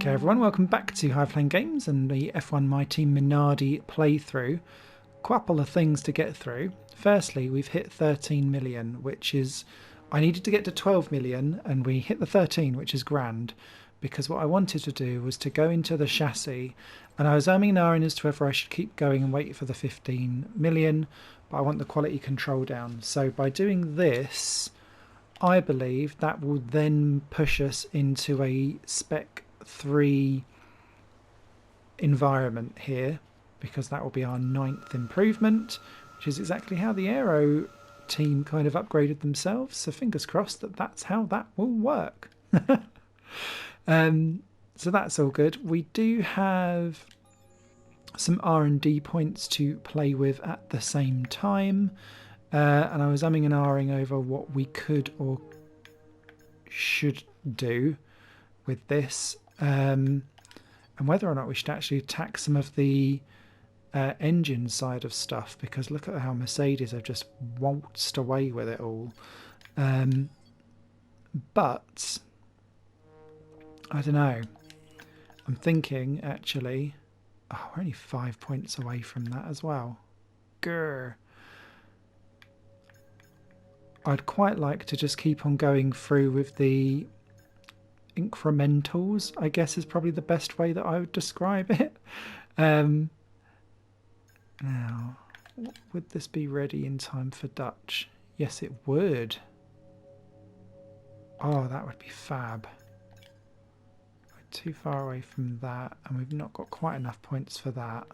Okay everyone, welcome back to High Flying Games and the F1 My Team Minardi playthrough. Couple of things to get through. Firstly, we've hit 13 million, which is... I needed to get to 12 million and we hit the 13, which is grand. Because what I wanted to do was to go into the chassis, and I was umming and ahhing as to whether I should keep going and wait for the 15 million, but I want the quality control down. So by doing this, I believe that will then push us into a Spec 3 environment here, because that will be our 9th improvement, which is exactly how the Aero team kind of upgraded themselves. So fingers crossed that that's how that will work. So that's all good. We do have some R&D points to play with at the same time. And I was umming and ahhing over what we could or should do with this. And whether or not we should actually attack some of the engine side of stuff, because look at how Mercedes have just waltzed away with it all. But I don't know. I'm thinking actually, oh, we're only 5 points away from that as well. Grr. I'd quite like to just keep on going through with the incrementals, I guess is probably the best way that I would describe it. Now, would this be ready in time for Dutch? Yes, it would. Oh, that would be fab. We're too far away from that, and we've not got quite enough points for that.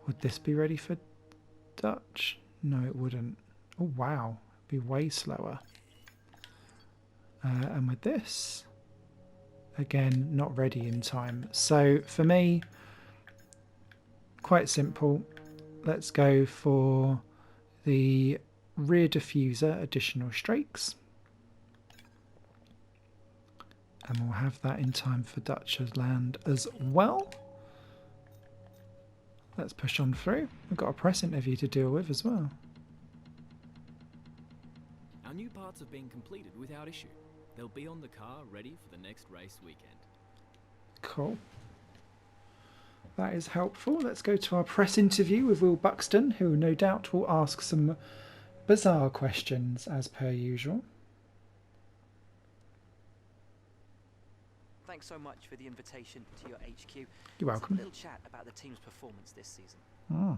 Would this be ready for Dutch? No, it wouldn't. Oh, wow. It'd be way slower. And with this, again, not ready in time. So for me, quite simple. Let's go for the rear diffuser additional strakes. And we'll have that in time for Dutch's land as well. Let's push on through. We've got a press interview to deal with as well. Our new parts have been completed without issue. They'll be on the car ready for the next race weekend. Cool. That is helpful. Let's go to our press interview with Will Buxton, who no doubt will ask some bizarre questions as per usual. Thanks so much for the invitation to your HQ. You're welcome. A little chat about the team's performance this season. Oh.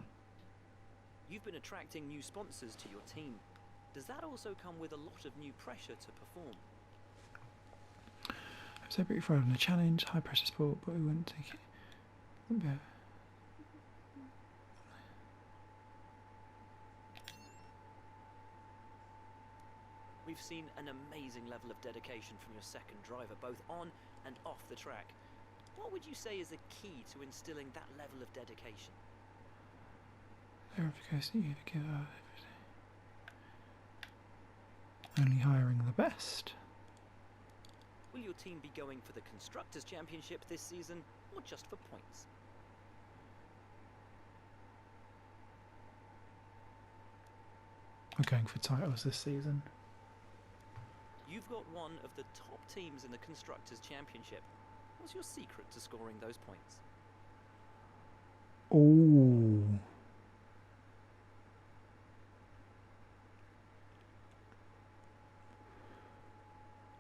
You've been attracting new sponsors to your team. Does that also come with a lot of new pressure to perform? So pretty far on the challenge, high pressure sport, but we wouldn't take it. We've seen an amazing level of dedication from your second driver, both on and off the track. What would you say is the key to instilling that level of dedication? Only hiring the best. Will your team be going for the Constructors Championship this season, or just for points? We're going for titles this season. You've got one of the top teams in the Constructors Championship. What's your secret to scoring those points? Ooh.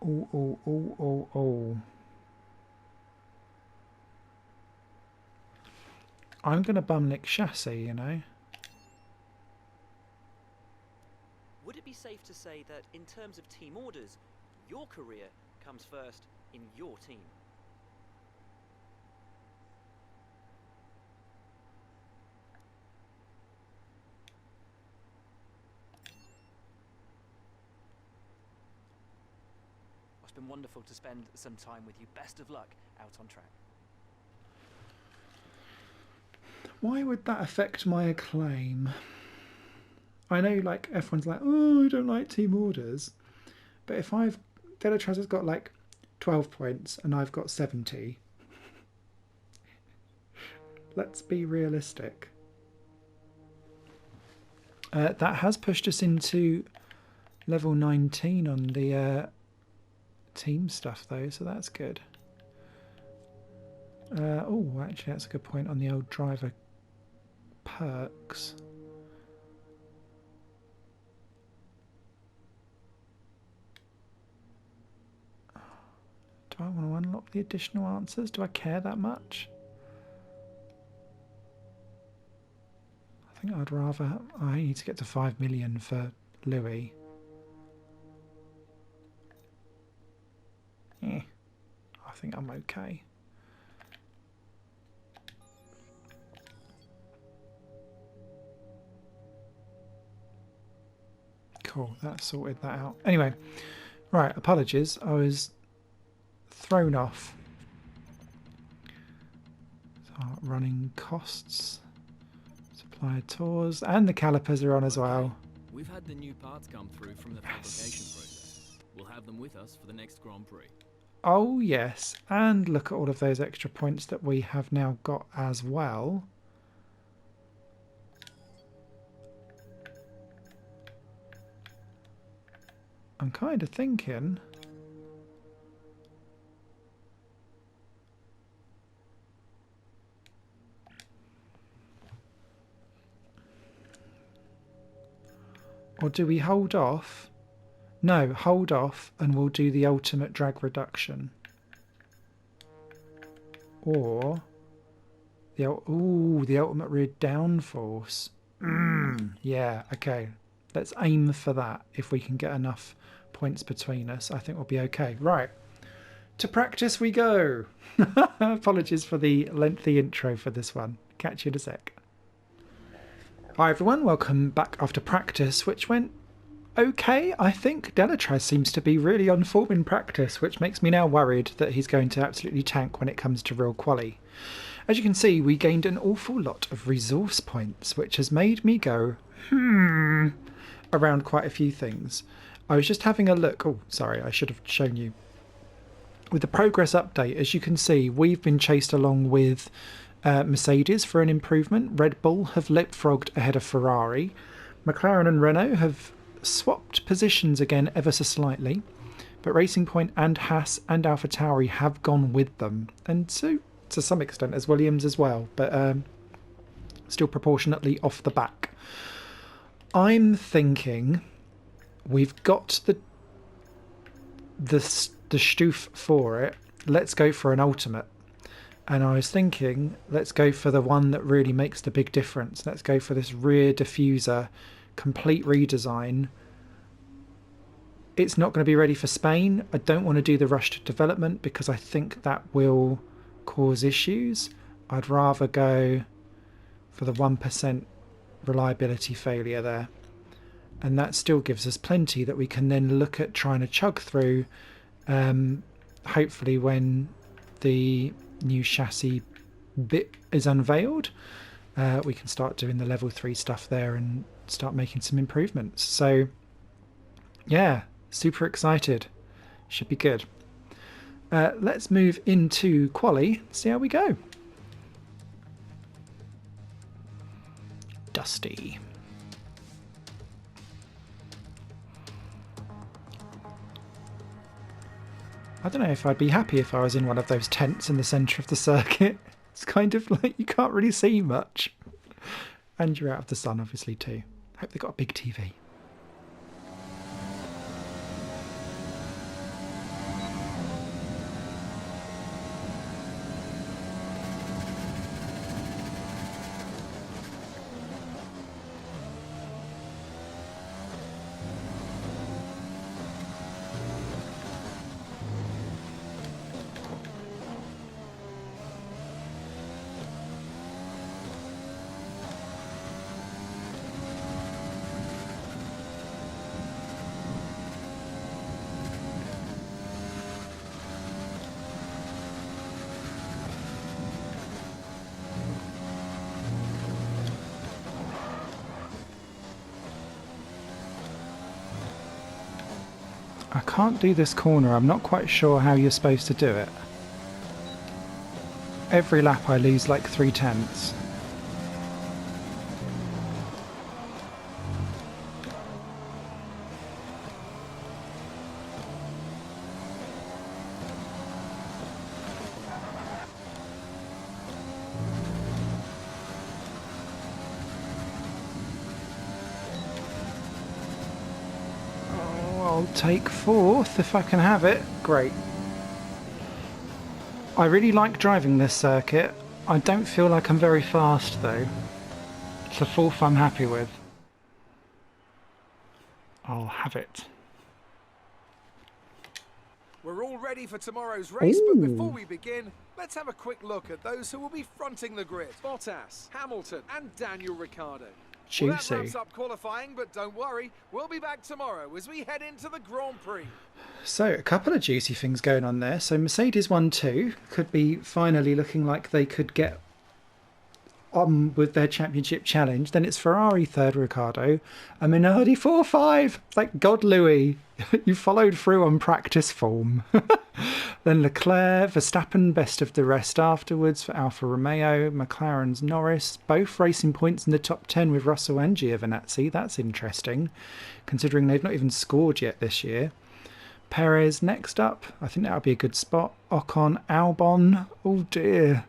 Oh. I'm going to bumlick chassis, you know. Would it be safe to say that in terms of team orders, your career comes first in your team? It's been wonderful to spend some time with you. Best of luck out on track. Why would that affect my acclaim? I know, like, everyone's like, oh, I don't like team orders. But if Delatraz has got, like, 12 points and I've got 70, let's be realistic. That has pushed us into level 19 on the team stuff, though, so that's good. Oh, actually, that's a good point on the old driver perks. Do I want to unlock the additional answers? Do I care that much? I think I'd rather... I need to get to 5 million for Louis. I think I'm okay. Cool, that sorted that out. Anyway, right, apologies. I was thrown off. Start running costs. Supplier tours. And the calipers are on as well. We've had the new parts come through from the fabrication process. We'll have them with us for the next Grand Prix. Oh yes, and look at all of those extra points that we have now got as well. I'm kind of thinking... Or do we hold off? No, hold off and we'll do the ultimate drag reduction. Or the ultimate rear downforce. Yeah, okay. Let's aim for that. If we can get enough points between us, I think we'll be okay. Right. To practice we go. Apologies for the lengthy intro for this one. Catch you in a sec. Hi everyone, welcome back after practice, which went okay, I think. Delatraz seems to be really on form in practice, which makes me now worried that he's going to absolutely tank when it comes to real quali. As you can see, we gained an awful lot of resource points, which has made me go, around quite a few things. I was just having a look. Oh, sorry, I should have shown you. With the progress update, as you can see, we've been chased along with Mercedes for an improvement. Red Bull have leapfrogged ahead of Ferrari. McLaren and Renault have swapped positions again ever so slightly, but Racing Point and Haas and AlphaTauri have gone with them, and so to some extent as Williams as well, but still proportionately off the back. I'm thinking we've got the stoof for it. Let's go for an ultimate. And I was thinking, let's go for the one that really makes the big difference. Let's go for this rear diffuser, complete redesign. It's not going to be ready for Spain. I don't want to do the rushed development because I think that will cause issues. I'd rather go for the 1% reliability failure there. And that still gives us plenty that we can then look at trying to chug through, hopefully when the new chassis bit is unveiled, we can start doing the level 3 stuff there and start making some improvements. So yeah, super excited. Should be good. Let's move into quali, see how we go. Dusty. I don't know if I'd be happy if I was in one of those tents in the centre of the circuit. It's kind of like you can't really see much. And you're out of the sun, obviously, too. Hope they've got a big TV. I can't do this corner. I'm not quite sure how you're supposed to do it. Every lap I lose like 3/10. I'll take 4th if I can have it. Great. I really like driving this circuit. I don't feel like I'm very fast though. It's a 4th I'm happy with. I'll have it. We're all ready for tomorrow's race, but before we begin, let's have a quick look at those who will be fronting the grid. Bottas, Hamilton and Daniel Ricciardo. Well, that Juicy. wraps up qualifying, but don't worry, we'll be back tomorrow as we head into the Grand Prix. So, a couple of juicy things going on there. So, Mercedes 1-2 could be finally looking like they could get on with their championship challenge. Then it's Ferrari 3rd, Ricciardo, and Minardi 4-5. Thank God, Louis, you followed through on practice form. Then Leclerc, Verstappen, best of the rest afterwards for Alfa Romeo, McLaren's Norris, both racing points in the top 10 with Russell and Giovinazzi. That's interesting, considering they've not even scored yet this year. Perez next up. I think that would be a good spot. Ocon, Albon. Oh dear.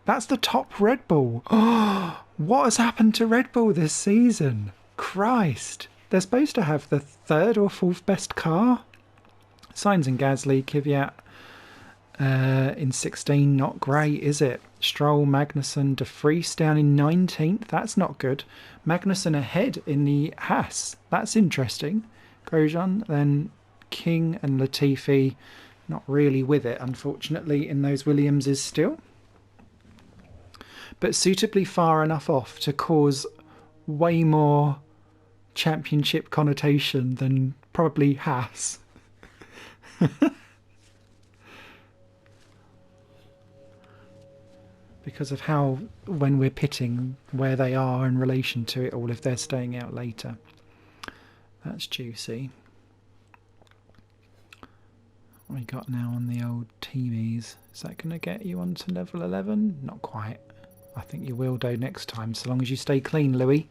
That's the top Red Bull. Oh, what has happened to Red Bull this season? Christ. They're supposed to have the 3rd or 4th best car. Sainz and Gasly, Kvyat in 16, not great, is it? Stroll, Magnussen, De Vries down in 19th, that's not good. Magnussen ahead in the Haas, that's interesting. Grosjean, then King and Latifi, not really with it, unfortunately, in those Williamses still. But suitably far enough off to cause way more championship connotation than probably Haas. Because of how, when we're pitting, where they are in relation to it all, if they're staying out later. That's juicy. What we got now on the old teamies? Is that going to get you onto level 11? Not quite. I think you will do next time, so long as you stay clean, Louis.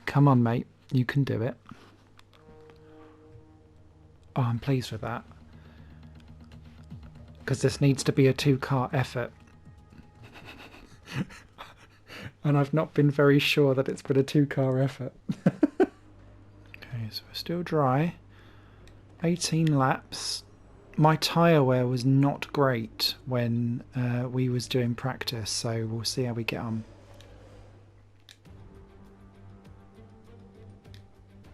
Come on, mate. You can do it. Oh, I'm pleased with that. Because this needs to be a 2-car effort. And I've not been very sure that it's been a 2-car effort. Okay, so we're still dry. 18 laps. My tyre wear was not great when we was doing practice, so we'll see how we get on.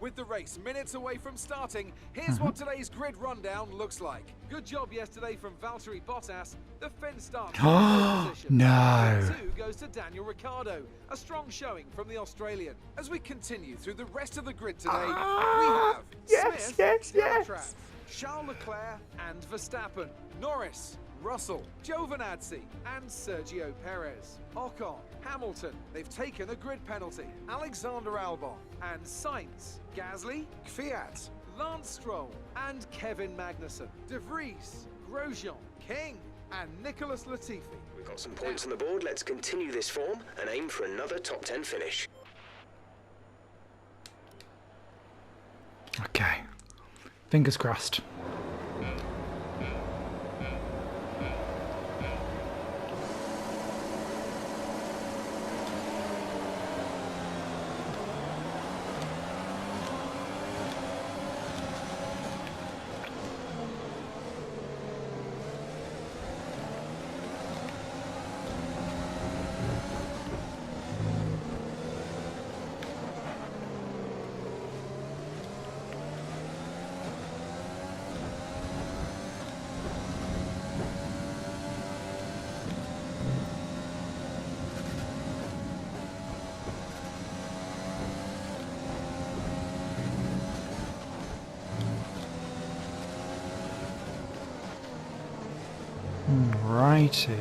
With the race minutes away from starting, here's what today's grid rundown looks like. Good job yesterday from Valtteri Bottas. The Finn starts in pole position. No. 2 goes to Daniel Ricciardo. A strong showing from the Australian. As we continue through the rest of the grid today, we have Smith, Delatratt, Charles Leclerc and Verstappen, Norris, Russell, Giovinazzi and Sergio Perez, Ocon, Hamilton, they've taken a grid penalty, Alexander Albon and Sainz, Gasly, Kvyat, Lance Stroll and Kevin Magnussen, De Vries, Grosjean, King and Nicholas Latifi. We've got some points on the board, let's continue this form and aim for another top 10 finish. Okay. Fingers crossed. Righty.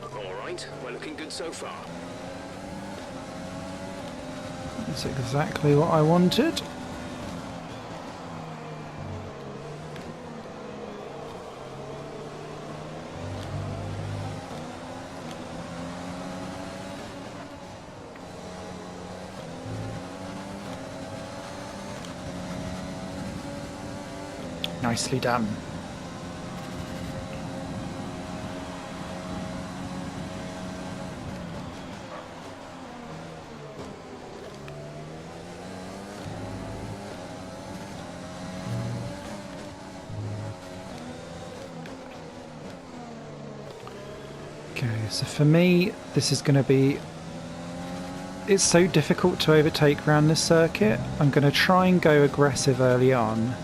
All right, we're looking good so far. That's exactly what I wanted. Nicely done. So for me, this is going to be... It's so difficult to overtake around this circuit. I'm going to try and go aggressive early on.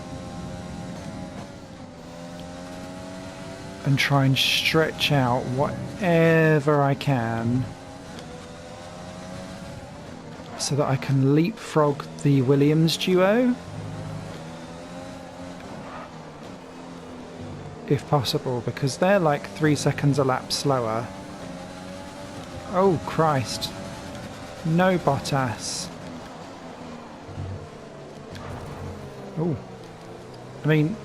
And try and stretch out whatever I can. So that I can leapfrog the Williams duo. If possible, because they're like 3 seconds a lap slower. Oh Christ. No Bottas. Oh. I mean,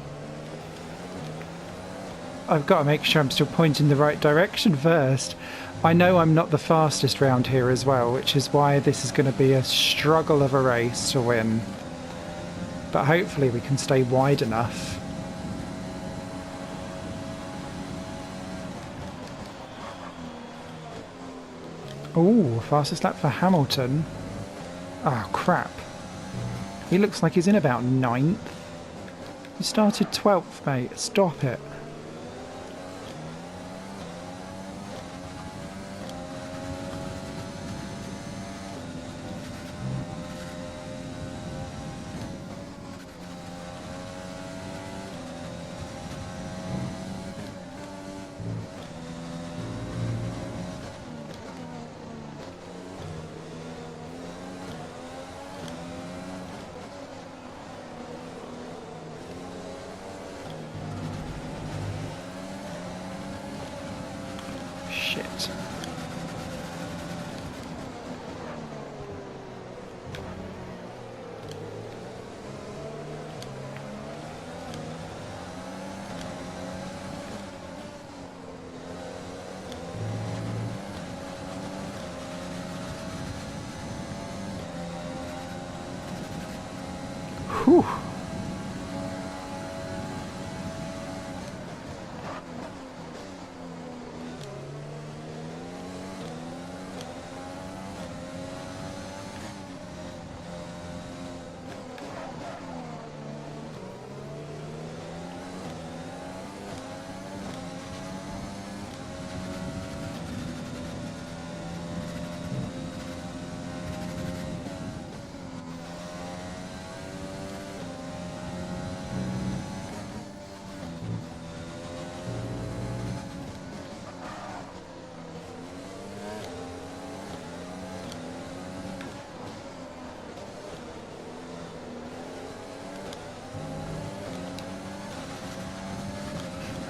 I've got to make sure I'm still pointing the right direction first. I know I'm not the fastest round here as well, which is why this is going to be a struggle of a race to win. But hopefully we can stay wide enough. Oh, fastest lap for Hamilton. Oh, crap. He looks like he's in about 9th. You started 12th, mate. Stop it. Shit. Whew.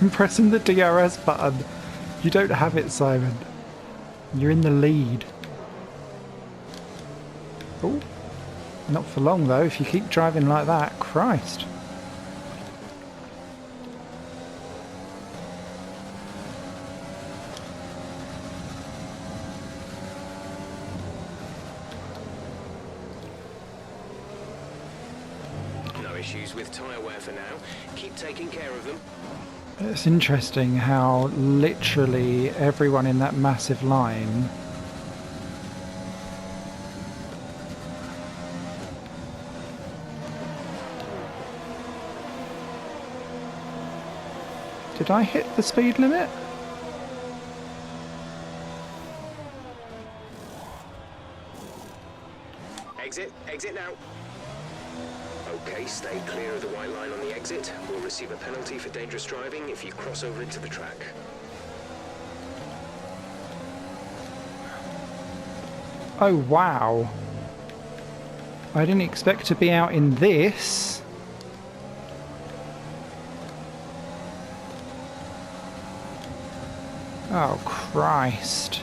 I'm pressing the DRS button. You don't have it, Simon. You're in the lead. Oh, not for long though, if you keep driving like that. Christ. No issues with tyre wear for now. Keep taking care of them. It's interesting how literally everyone in that massive line Did I hit the speed limit? Exit now. Okay, stay clear of the white line on the exit. We'll receive a penalty for dangerous driving if you cross over into the track. Oh wow. I didn't expect to be out in this. Oh Christ.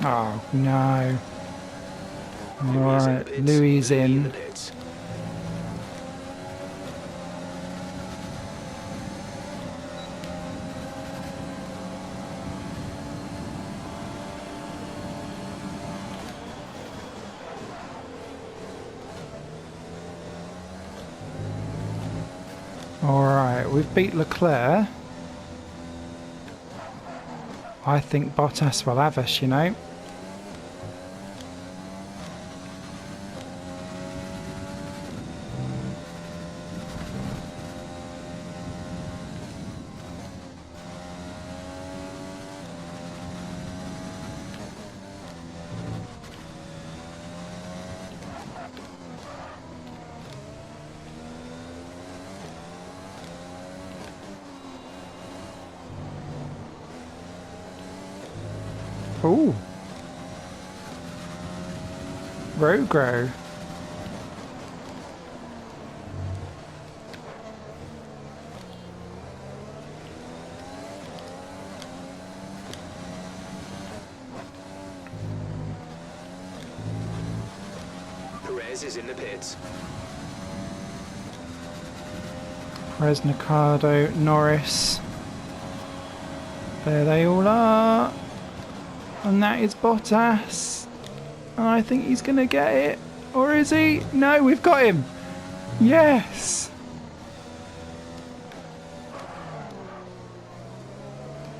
Oh no. Alright, Louis in. Right, we've beat Leclerc. I think Bottas will have us, you know. Ooh. Rogro. Perez is in the pits. Perez, Ricardo, Norris. There they all are. And that is Bottas. And I think he's going to get it. Or is he? No, we've got him. Yes.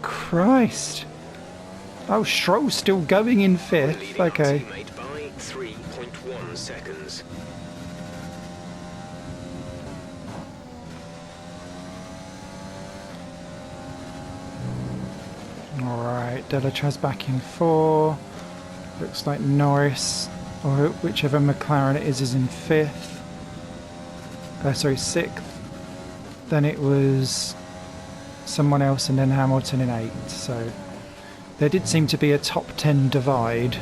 Christ. Oh, Stroll's still going in fifth. Leading our Okay. teammate by 3.1 seconds. Alright, Delatraz back in 4. Looks like Norris, or whichever McLaren it is in 5th. Sorry, 6th. Then it was someone else and then Hamilton in 8th. So there did seem to be a top 10 divide.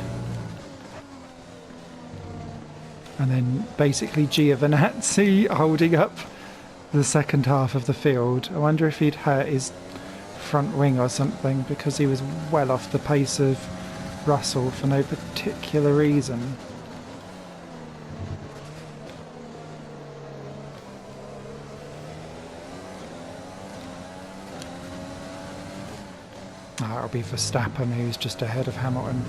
And then basically Giovinazzi holding up the second half of the field. I wonder if he'd hurt his front wing or something, because he was well off the pace of Russell for no particular reason. That'll be Verstappen, who's just ahead of Hamilton.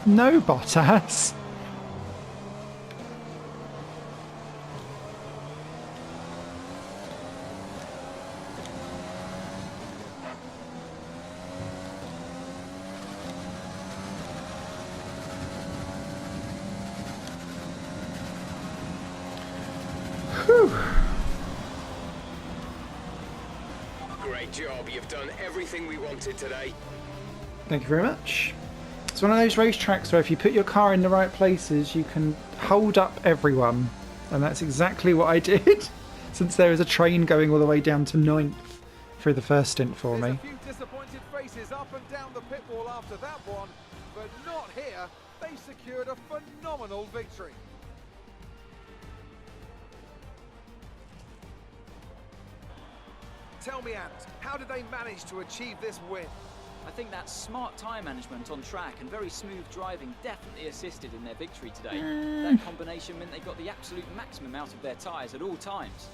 No, Bottas. Whew. Great job, you've done everything we wanted today. Thank you very much. It's one of those racetracks where if you put your car in the right places, you can hold up everyone. And that's exactly what I did, since there is a train going all the way down to 9th through the first stint for There's me. a few disappointed faces up and down the pit wall after that one, but not here. They secured a phenomenal victory. Tell me, Ant, how did they manage to achieve this win? I think that smart tyre management on track and very smooth driving definitely assisted in their victory today. That combination meant they got the absolute maximum out of their tyres at all times.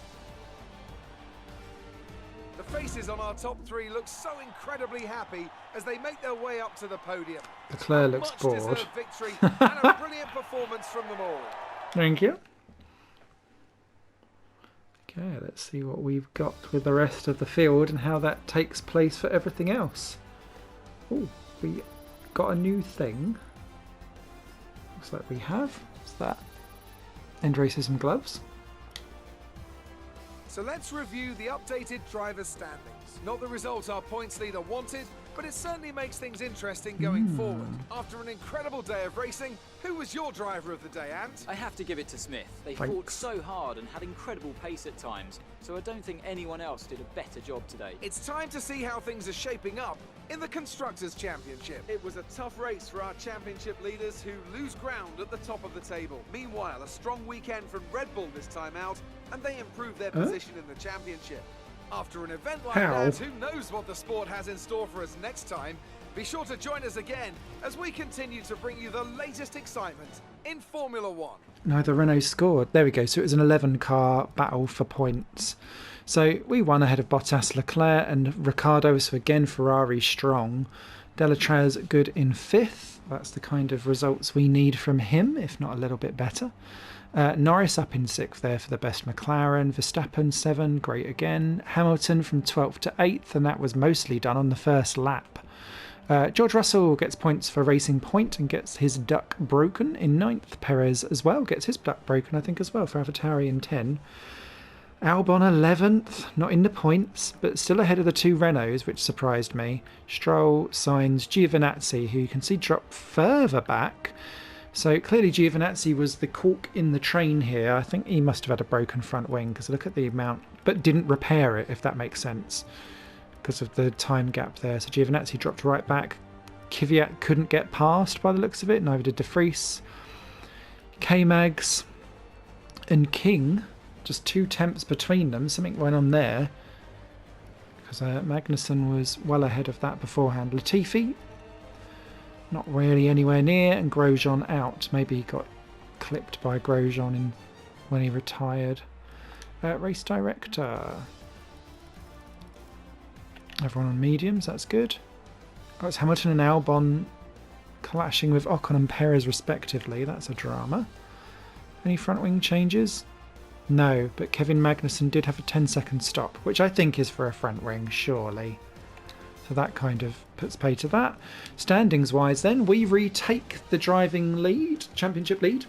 The faces on our top 3 look so incredibly happy as they make their way up to the podium. Leclerc looks Much bored. deserved victory and a brilliant performance from them all. Thank you. Okay, let's see what we've got with the rest of the field and how that takes place for everything else. Oh, we got a new thing. Looks like we have. What's that? End racism gloves. So let's review the updated driver's standings. Not the result our points leader wanted, but it certainly makes things interesting going forward. After an incredible day of racing, who was your driver of the day, Ant? I have to give it to Smith. They Thanks. fought so hard and had incredible pace at times, so I don't think anyone else did a better job today. It's time to see how things are shaping up in the Constructors' Championship. It was a tough race for our championship leaders who lose ground at the top of the table. Meanwhile, a strong weekend from Red Bull this time out, and they improve their position in the championship. After an event like How? that, who knows what the sport has in store for us next time? Be sure to join us again as we continue to bring you the latest excitement in Formula One. Neither Renault scored. There we go. So it was an 11-car battle for points. So we won ahead of Bottas, Leclerc and Ricciardo. So again, Ferrari strong. Delatraz good in 5th. That's the kind of results we need from him, if not a little bit better. Norris up in 6th there for the best McLaren. Verstappen 7, great again. Hamilton from 12th to 8th, and that was mostly done on the first lap. George Russell gets points for Racing Point and gets his duck broken in 9th. Perez as well gets his duck broken, I think, as well, for AlphaTauri in 10. Albon 11th, not in the points, but still ahead of the 2 Renaults, which surprised me. Stroll, Sainz, Giovinazzi, who you can see drop further back. So clearly Giovinazzi was the cork in the train here. I think he must have had a broken front wing, because look at the amount, but didn't repair it, if that makes sense, because of the time gap there. So Giovinazzi dropped right back. Kvyat couldn't get past by the looks of it, neither did De Vries. K-Mags and King, just 2 temps between them. Something went on there, because Magnussen was well ahead of that beforehand. Latifi, not really anywhere near, and Grosjean out. Maybe he got clipped by Grosjean when he retired. Race director. Everyone on mediums, that's good. Oh, it's Hamilton and Albon clashing with Ocon and Perez respectively. That's a drama. Any front wing changes? No, but Kevin Magnussen did have a 10-second stop, which I think is for a front wing, surely. So that kind of puts pay to that. Standings-wise then, we retake the driving lead, championship lead,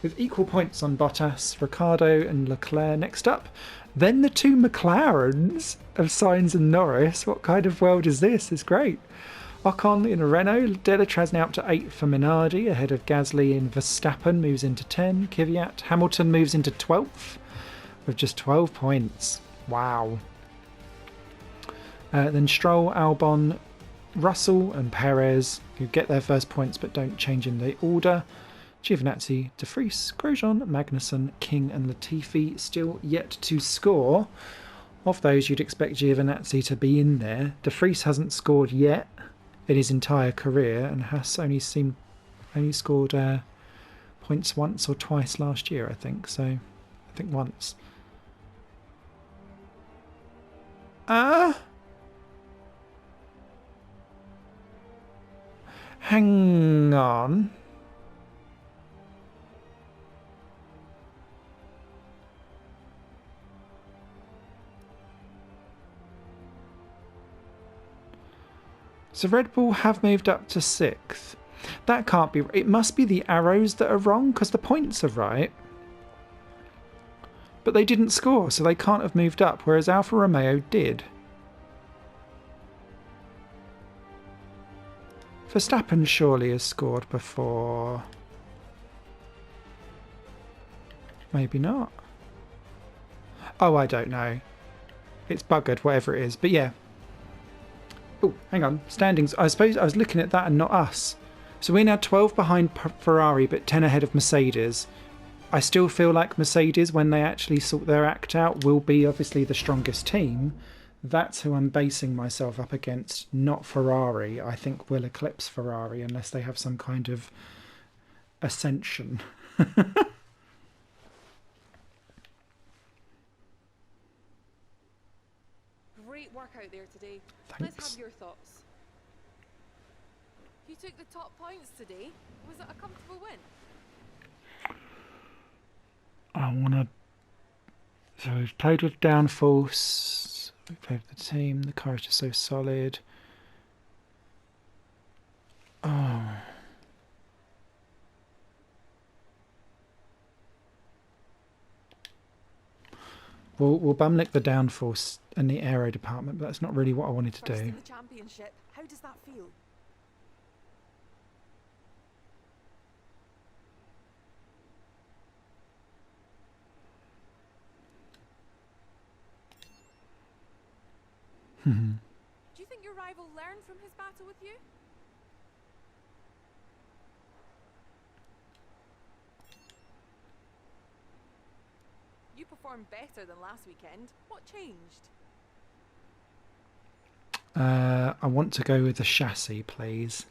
with equal points on Bottas, Ricciardo and Leclerc next up. Then the 2 McLarens of Sainz and Norris. What kind of world is this? It's great. Ocon in a Renault. Delatraz now up to 8 for Minardi, ahead of Gasly and Verstappen, moves into 10. Kvyat. Hamilton moves into 12th with just 12 points. Wow. Then Stroll, Albon, Russell and Perez, who get their first points but don't change in the order. Giovinazzi, De Vries, Grosjean, Magnussen, King and Latifi still yet to score. Of those, you'd expect Giovinazzi to be in there. De Vries hasn't scored yet in his entire career, and has only scored points once or twice last year, I think. So, I think once. Hang on. So Red Bull have moved up to 6th. That can't be... It must be the arrows that are wrong, because the points are right. But they didn't score, so they can't have moved up, whereas Alfa Romeo did. Verstappen surely has scored before. Maybe not. Oh, I don't know. It's buggered, whatever it is. But yeah. Oh, hang on. Standings. I suppose I was looking at that and not us. So we're now 12 behind Ferrari, but 10 ahead of Mercedes. I still feel like Mercedes, when they actually sort their act out, will be obviously the strongest team. That's who I'm basing myself up against, not Ferrari. I think will eclipse Ferrari unless they have some kind of ascension. Great work out there today. Thanks. Let's have your thoughts. You took the top points today. Was it a comfortable win? I want to... So we've played with downforce. We've played with the team. The car is just so solid. Oh. We'll bumlick the downforce and the aero department, but that's not really what I wanted to First do. in the championship. How does that feel? Do you think your rival learned from his battle with you? You performed better than last weekend. What changed? I want to go with the chassis, please.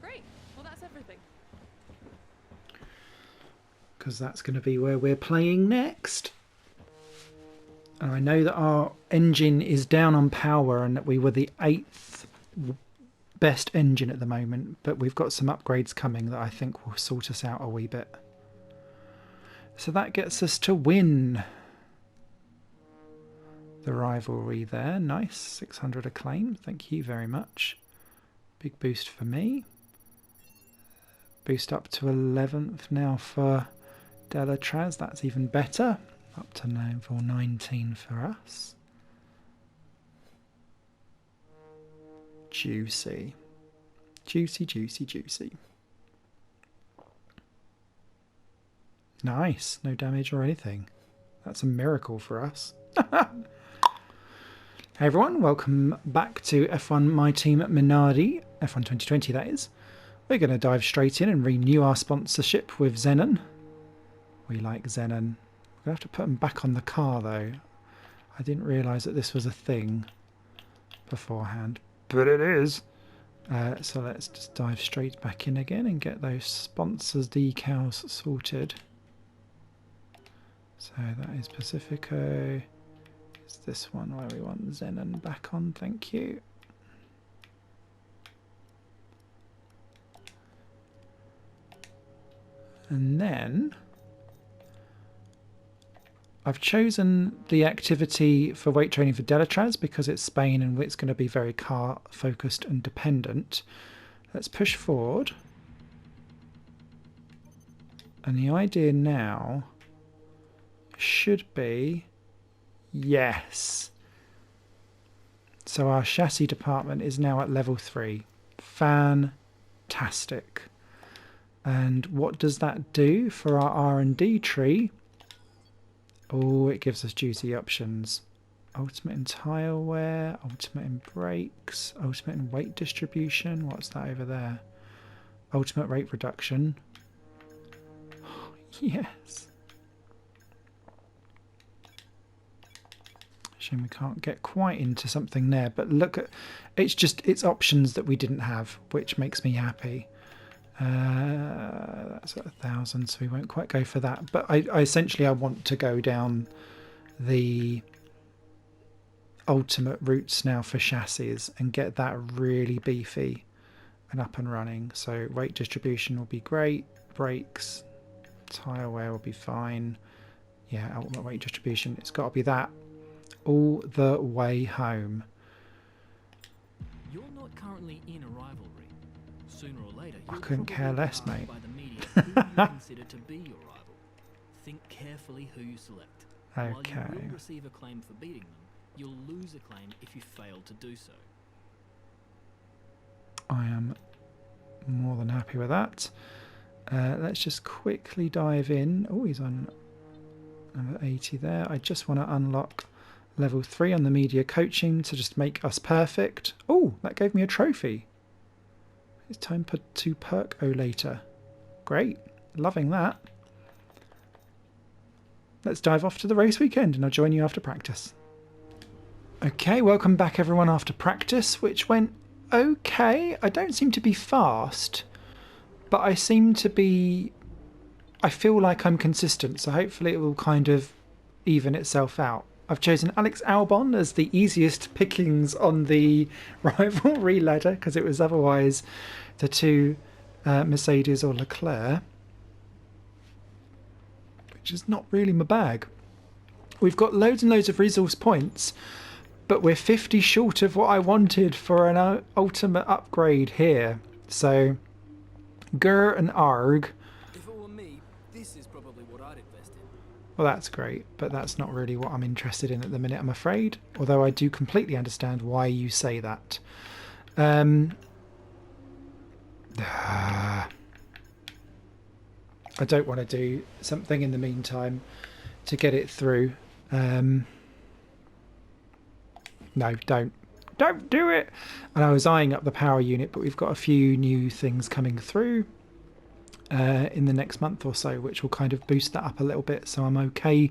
Great. Well, that's everything. Because that's going to be where we're playing next. And I know that our engine is down on power and that we were the 8th best engine at the moment, but we've got some upgrades coming that I think will sort us out a wee bit. So that gets us to win the rivalry there. Nice. 600 acclaim. Thank you very much. Big boost for me. Boost up to 11th now for Delatraz. That's even better. Up to level 19 for us. Juicy. Juicy, juicy, juicy. Nice. No damage or anything. That's a miracle for us. Hey everyone, welcome back to F1 My Team Minardi. F1 2020 that is. We're going to dive straight in and renew our sponsorship with Xenon. We like Xenon. We're going to have to put them back on the car though. I didn't realise that this was a thing beforehand, but it is. So let's just dive straight back in again and get those sponsors decals sorted. So that is Pacifico. It's this one where we want Xenon back on, thank you. And then I've chosen the activity for weight training for Delatraz because it's Spain and it's going to be very car focused and dependent. Let's push forward. And the idea now should be, yes. So our chassis department is now at level 3. Fantastic. And what does that do for our R&D tree? Oh, it gives us juicy options. Ultimate in tire wear, ultimate in brakes, ultimate in weight distribution. What's that over there? Ultimate rate reduction. Yes. Shame we can't get quite into something there, but look at it's options that we didn't have, which makes me happy. That's at 1,000, so we won't quite go for that. But I essentially want to go down the ultimate routes now for chassis and get that really beefy and up and running. So weight distribution will be great. Brakes, tyre wear will be fine. Yeah, ultimate weight distribution. It's got to be that all the way home. You're not currently in a rivalry. Sooner or later, I couldn't care less, mate. by the media who you consider to be your rival. Think carefully who you select. Okay. While you will receive acclaim for beating them, you'll lose acclaim if you fail to do so. I am more than happy with that. Let's just quickly dive in. Oh, he's on number 80 there. I just want to unlock level 3 on the media coaching to just make us perfect. Oh, that gave me a trophy. It's time to percolate. Great. Loving that. Let's dive off to the race weekend and I'll join you after practice. Okay, welcome back everyone after practice, which went okay. I don't seem to be fast, but I feel like I'm consistent, so hopefully it will kind of even itself out. I've chosen Alex Albon as the easiest pickings on the rivalry ladder because it was otherwise the two Mercedes or Leclerc, which is not really my bag. We've got loads and loads of resource points, but we're 50 short of what I wanted for an ultimate upgrade here. So, grr and arg. If it were me, this is probably what I'd invest in. Well, that's great, but that's not really what I'm interested in at the minute, I'm afraid. Although I do completely understand why you say that. I don't want to do something in the meantime to get it through. No, don't do it. And I was eyeing up the power unit, but we've got a few new things coming through in the next month or so, which will kind of boost that up a little bit. So I'm okay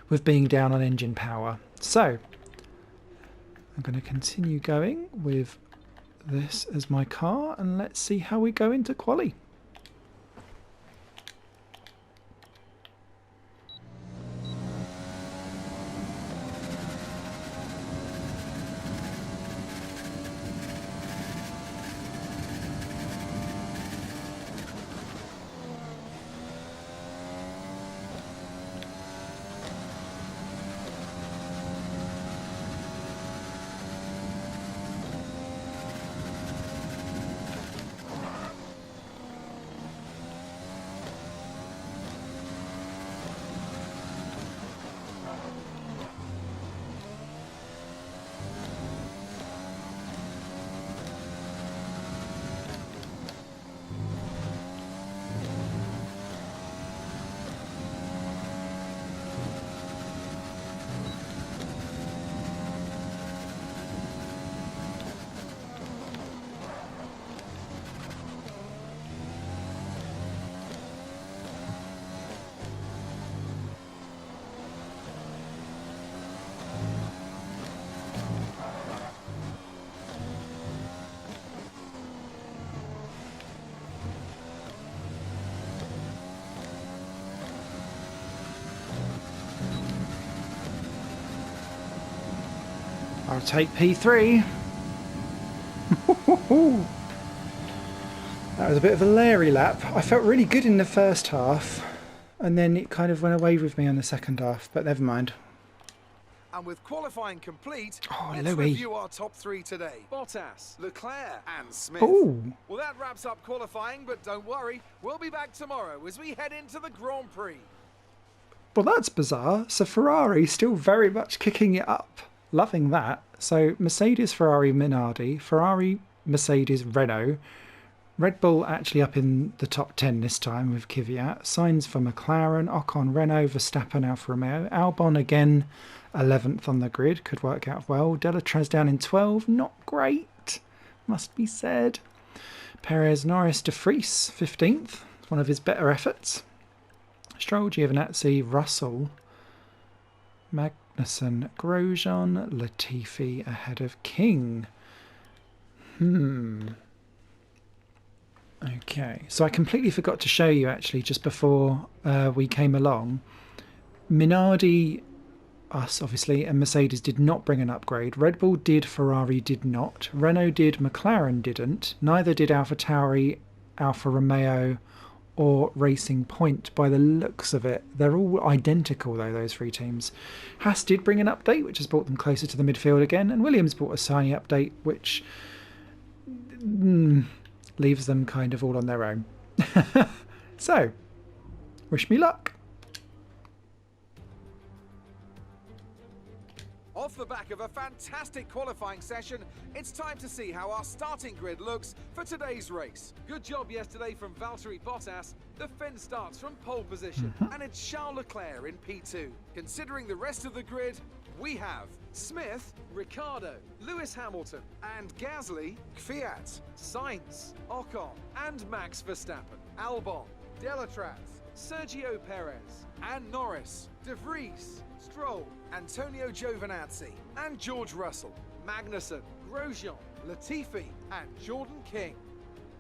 with being down on engine power. So I'm going to continue going with this as my car, and let's see how we go into quali. I'll take P3. That was a bit of a Larry lap. I felt really good in the first half, and then it kind of went away with me on the second half, but never mind. And with qualifying complete, Oh, let's Louis. review our top three today. Bottas, Leclerc and Smith. Oh, Well, that wraps up qualifying, but don't worry, we'll be back tomorrow as we head into the Grand Prix. well, that's bizarre. So Ferrari still very much kicking it up. Loving that. So Mercedes, Ferrari, Minardi, Ferrari, Mercedes, Renault. Red Bull actually up in the top 10 this time with Kvyat. Sainz for McLaren, Ocon, Renault, Verstappen, Alfa Romeo. Albon again, 11th on the grid. Could work out well. Delatraz down in 12. Not great, must be said. Perez, Norris, De Vries, 15th. It's one of his better efforts. Stroll, Giovinazzi, Russell, Magnussen, Grosjean, Latifi ahead of King. Okay, so I completely forgot to show you actually just before we came along. Minardi, us obviously, and Mercedes did not bring an upgrade. Red Bull did, Ferrari did not. Renault did, McLaren didn't. Neither did AlphaTauri, Alfa Romeo, or Racing Point by the looks of it. They're all identical though, those three teams. Haas did bring an update, which has brought them closer to the midfield again, and Williams brought a tiny update, which leaves them kind of all on their own. So, wish me luck. Off the back of a fantastic qualifying session, it's time to see how our starting grid looks for today's race. Good job yesterday from Valtteri Bottas. The Finn starts from pole position, and it's Charles Leclerc in P2. Considering the rest of the grid, we have Smith, Ricciardo, Lewis Hamilton, and Gasly, Kvyat, Sainz, Ocon, and Max Verstappen, Albon, Delatraz, Sergio Perez, and Norris, De Vries, Stroll, Antonio Giovinazzi, and George Russell, Magnussen, Grosjean, Latifi, and Jordan King.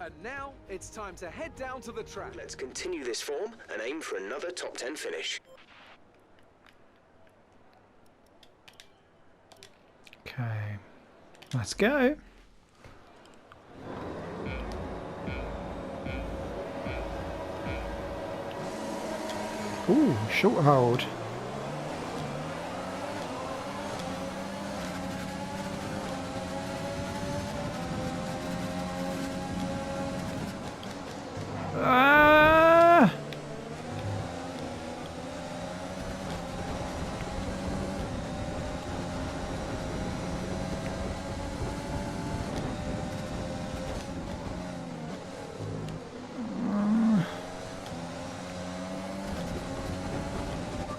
And now it's time to head down to the track. Let's continue this form and aim for another top 10 finish. Okay, let's go. Ooh, short hold. Ah!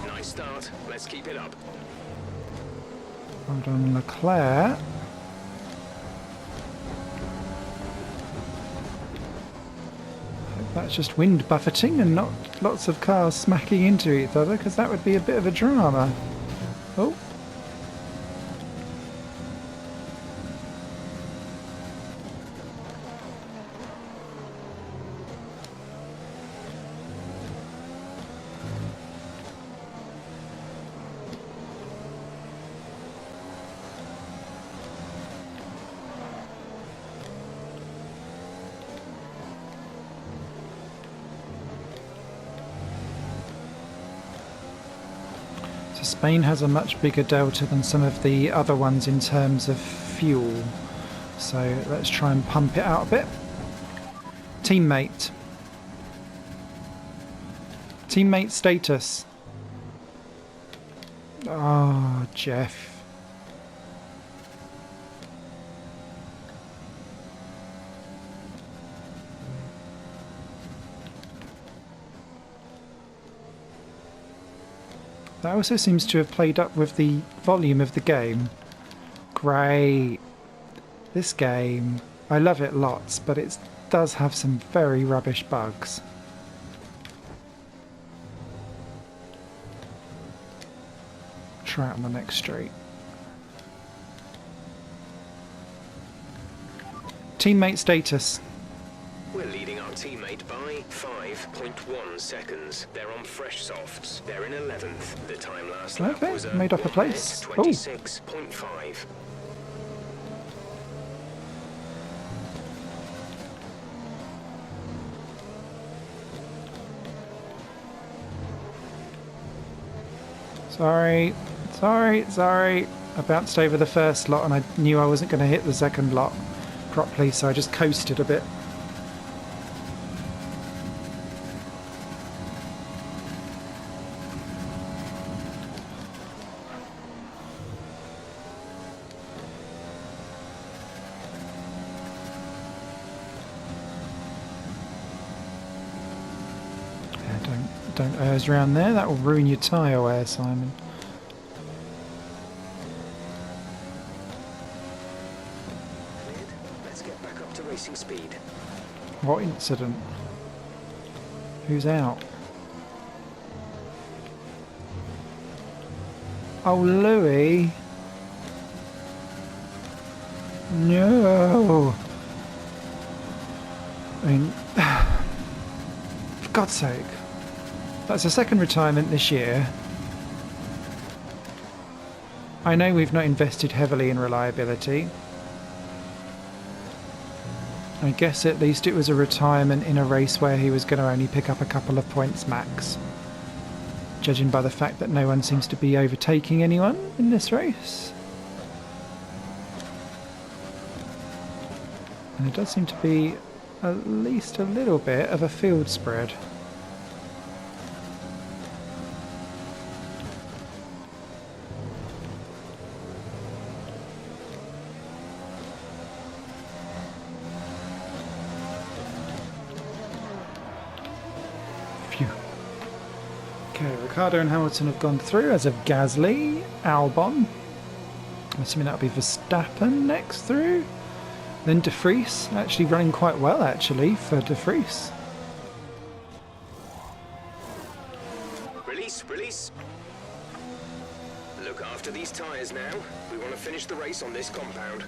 Nice start. Let's keep it up. Well done, Leclerc. That's just wind buffeting and not lots of cars smacking into each other, because that would be a bit of a drama. Oh. So Spain has a much bigger delta than some of the other ones in terms of fuel. So let's try and pump it out a bit. Teammate. Teammate status. Oh, Jeff. That also seems to have played up with the volume of the game. Great. This game, I love it lots, but it does have some very rubbish bugs. Try it on the next street. Teammate status. We're leading our teammate by 5.1 seconds. They're on fresh softs. They're in 11th. The time last lap Okay, was made up a place. 26.5. Sorry. I bounced over the first lot and I knew I wasn't going to hit the second lot properly, so I just coasted a bit. Don't errs around there, that will ruin your tyre wear, Simon. Let's get back up to racing speed. What incident? Who's out? Oh, Louis. No. I mean, for God's sake. That's a second retirement this year. I know we've not invested heavily in reliability. I guess at least it was a retirement in a race where he was going to only pick up a couple of points max. Judging by the fact that no one seems to be overtaking anyone in this race. And it does seem to be at least a little bit of a field spread. Okay, Ricciardo and Hamilton have gone through, as of Gasly, Albon. I'm assuming that'll be Verstappen next through. Then De Vries, actually running quite well actually for De Vries. Release. Look after these tyres now. We want to finish the race on this compound.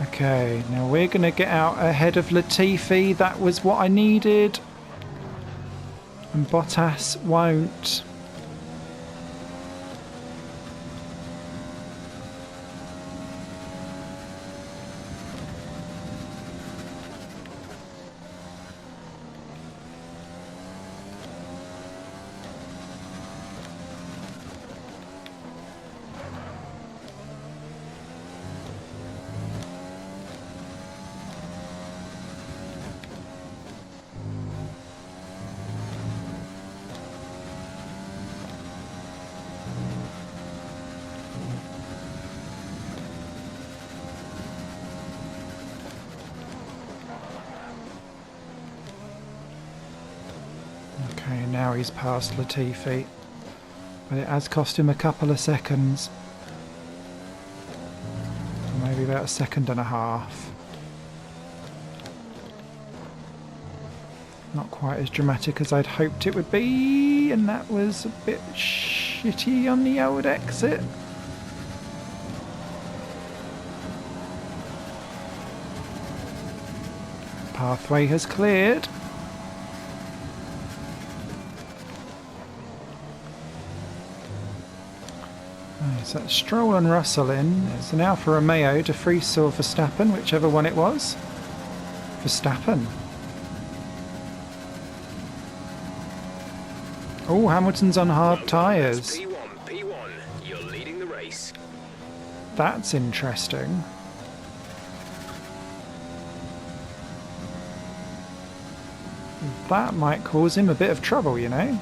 Okay, now we're going to get out ahead of Latifi. That was what I needed. And Bottas won't. Okay, now he's past Latifi, but it has cost him a couple of seconds, maybe about a second and a half. Not quite as dramatic as I'd hoped it would be, and that was a bit shitty on the old exit. Pathway has cleared. So that's Stroll and Russell in. It's an Alfa Romeo, De Vries or Verstappen, whichever one it was. Verstappen. Oh, Hamilton's on hard tyres. P1, you're leading the race. That's interesting. That might cause him a bit of trouble, you know.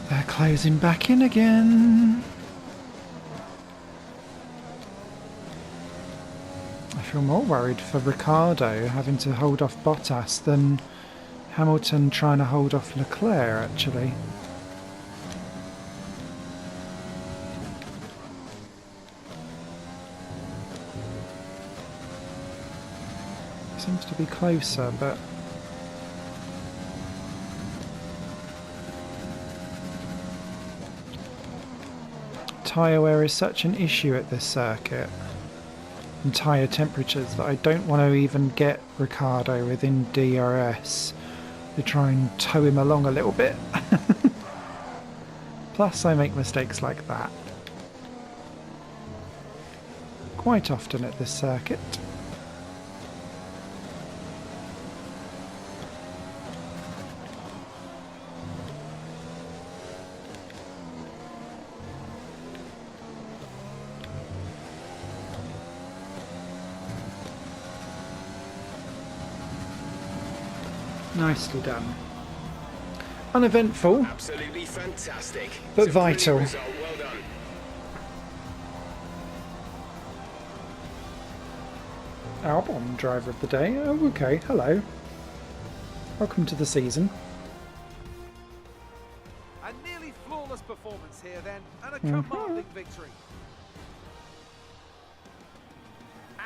They're closing back in again. I feel more worried for Ricciardo having to hold off Bottas than Hamilton trying to hold off Leclerc, actually. Seems to be closer, but tyre wear is such an issue at this circuit and tyre temperatures that I don't want to even get Ricciardo within DRS to try and tow him along a little bit. Plus I make mistakes like that quite often at this circuit. Nicely done. Uneventful. Absolutely fantastic. But vital. Result. Well done. Albon driver of the day. Oh, okay. Hello. Welcome to the season. A nearly flawless performance here then, and a commanding victory.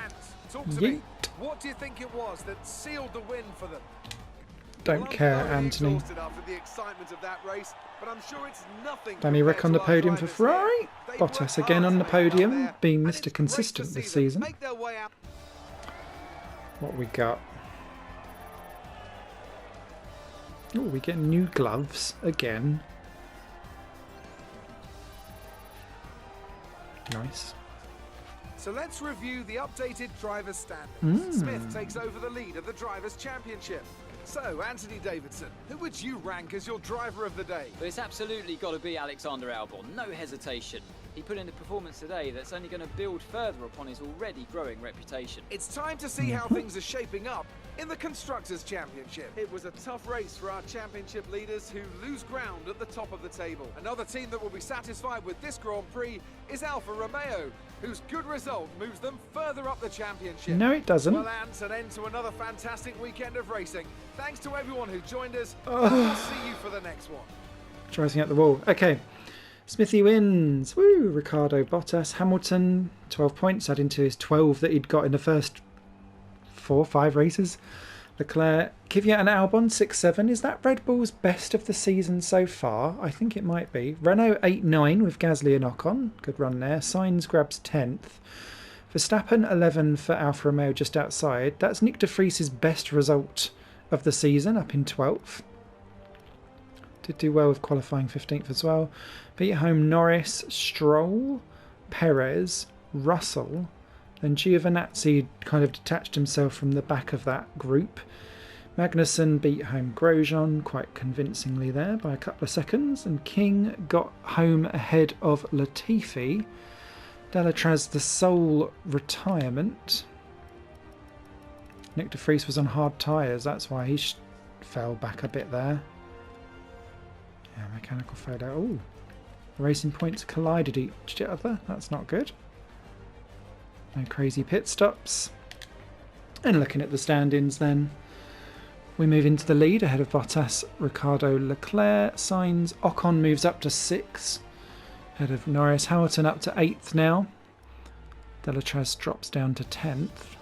And talk to me. What do you think it was that sealed the win for them? Don't care, Anthony. After the excitement of that race, but I'm sure it's nothing. Danny Rick on the podium for Ferrari. Bottas again on the podium, being Mr. Consistent this season. What we got? Oh, we get new gloves again. Nice. So let's review the updated driver's standings. Smith takes over the lead of the Drivers' Championship. So, Anthony Davidson, who would you rank as your driver of the day? But it's absolutely got to be Alexander Albon, no hesitation. He put in a performance today that's only going to build further upon his already growing reputation. It's time to see how things are shaping up in the Constructors' Championship. It was a tough race for our championship leaders who lose ground at the top of the table. Another team that will be satisfied with this Grand Prix is Alfa Romeo, whose good result moves them further up the championship. No, it doesn't. Well, and an end to another fantastic weekend of racing. Thanks to everyone who joined us. We'll see you for the next one. Driving out the wall. Okay. Smithy wins. Woo! Ricciardo, Bottas, Hamilton, 12 points, adding to his 12 that he'd got in the first 4 or 5 races. Leclerc, Kvyat and Albon, 6-7. Is that Red Bull's best of the season so far? I think it might be. Renault, 8-9 with Gasly and Ocon. Good run there. Sainz grabs 10th. Verstappen, 11 for Alfa Romeo just outside. That's Nick de Vries' best result of the season, up in 12th. Did do well with qualifying 15th as well. Beat home Norris, Stroll, Perez, Russell. Then Giovinazzi kind of detached himself from the back of that group. Magnussen beat home Grosjean quite convincingly there by a couple of seconds. And King got home ahead of Latifi. Delatraz the sole retirement. Nick de Vries was on hard tyres, that's why he fell back a bit there. Yeah, mechanical failure. Oh, racing points collided each other. That's not good. No crazy pit stops. And looking at the stand-ins then, we move into the lead ahead of Bottas, Ricciardo, Leclerc. Sainz, Ocon moves up to 6th. Ahead of Norris, Hamilton up to 8th now. Delatraz drops down to 10th.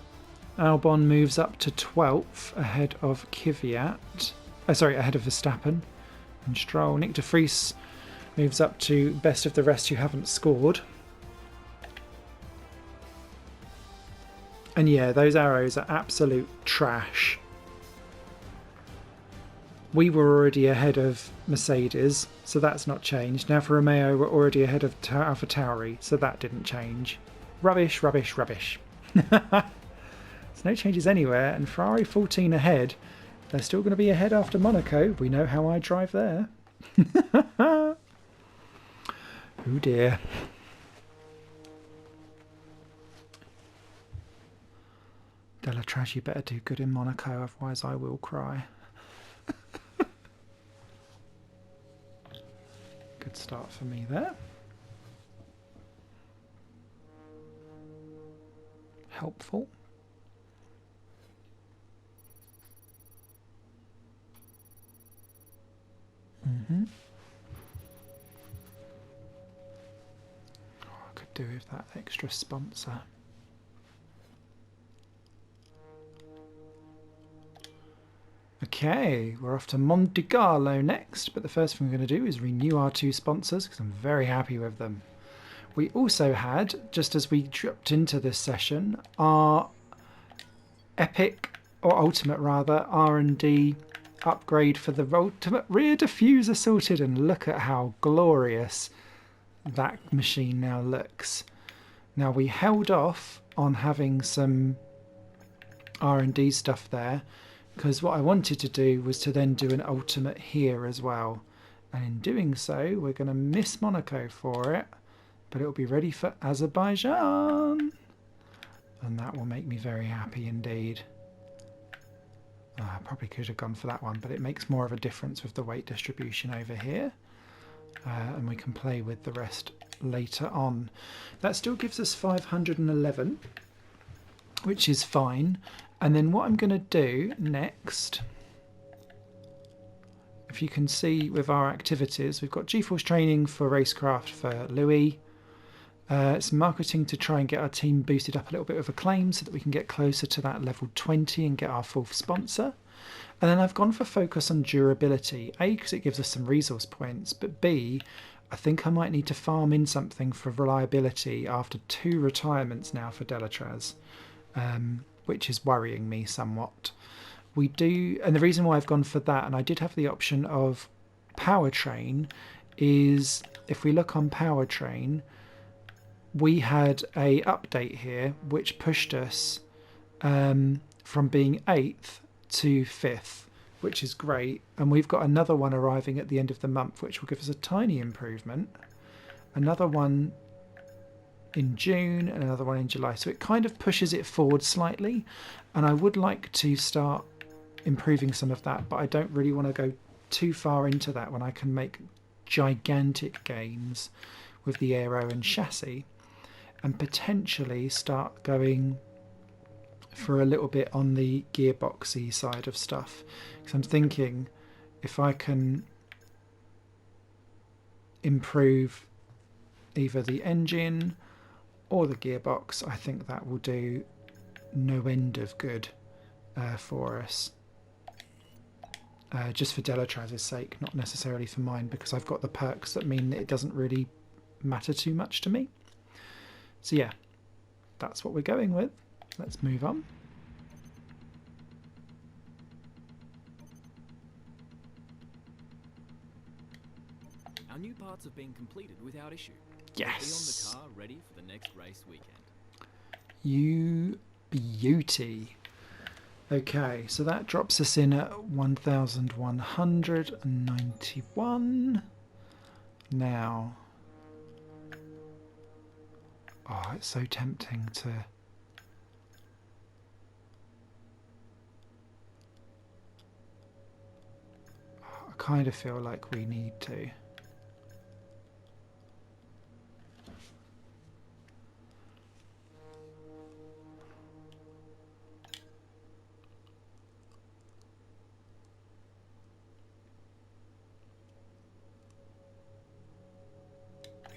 Albon moves up to 12th ahead of Kvyat. Ahead of Verstappen and Stroll. Nick de Vries moves up to best of the rest who haven't scored. And yeah, those arrows are absolute trash. We were already ahead of Mercedes, so that's not changed. Now for Romeo, we're already ahead of AlphaTauri, so that didn't change. Rubbish, rubbish, rubbish. There's no changes anywhere, and Ferrari 14 ahead. They're still going to be ahead after Monaco. We know how I drive there. Oh dear. Delatraz, you better do good in Monaco, otherwise I will cry. Good start for me there. Helpful. Oh, I could do with that extra sponsor. Okay, we're off to Monte Carlo next, but the first thing we're going to do is renew our 2 sponsors because I'm very happy with them. We also had, just as we dropped into this session, our Ultimate R&D upgrade for the Ultimate rear diffuser sorted, and look at how glorious that machine now looks. Now we held off on having some R&D stuff there because what I wanted to do was to then do an Ultimate here as well, and in doing so we're going to miss Monaco for it, but it'll be ready for Azerbaijan, and that will make me very happy indeed. I probably could have gone for that one, but it makes more of a difference with the weight distribution over here, and we can play with the rest later on. That still gives us 511, which is fine. And then what I'm going to do next, if you can see with our activities, we've got GeForce training for racecraft for Louis. Some marketing to try and get our team boosted up a little bit with acclaim so that we can get closer to that level 20 and get our 4th sponsor. And then I've gone for focus on durability. A, because it gives us some resource points, but B, I think I might need to farm in something for reliability after 2 retirements now for Delatraz, which is worrying me somewhat. We do, and the reason why I've gone for that, and I did have the option of powertrain, is if we look on powertrain, we had a update here which pushed us from being 8th to 5th, which is great, and we've got another one arriving at the end of the month which will give us a tiny improvement, another one in June and another one in July, so it kind of pushes it forward slightly, and I would like to start improving some of that, but I don't really want to go too far into that when I can make gigantic gains with the aero and chassis, and potentially start going for a little bit on the gearboxy side of stuff, because I'm thinking if I can improve either the engine or the gearbox, I think that will do no end of good for us. Just for Delatraz's sake, not necessarily for mine, because I've got the perks that mean that it doesn't really matter too much to me. So yeah, that's what we're going with. Let's move on. Our new parts have been completed without issue. Yes. We'll be on the car ready for the next race weekend. You beauty. Okay, so that drops us in at 1,191. Now, oh, it's so tempting to... I kind of feel like we need to.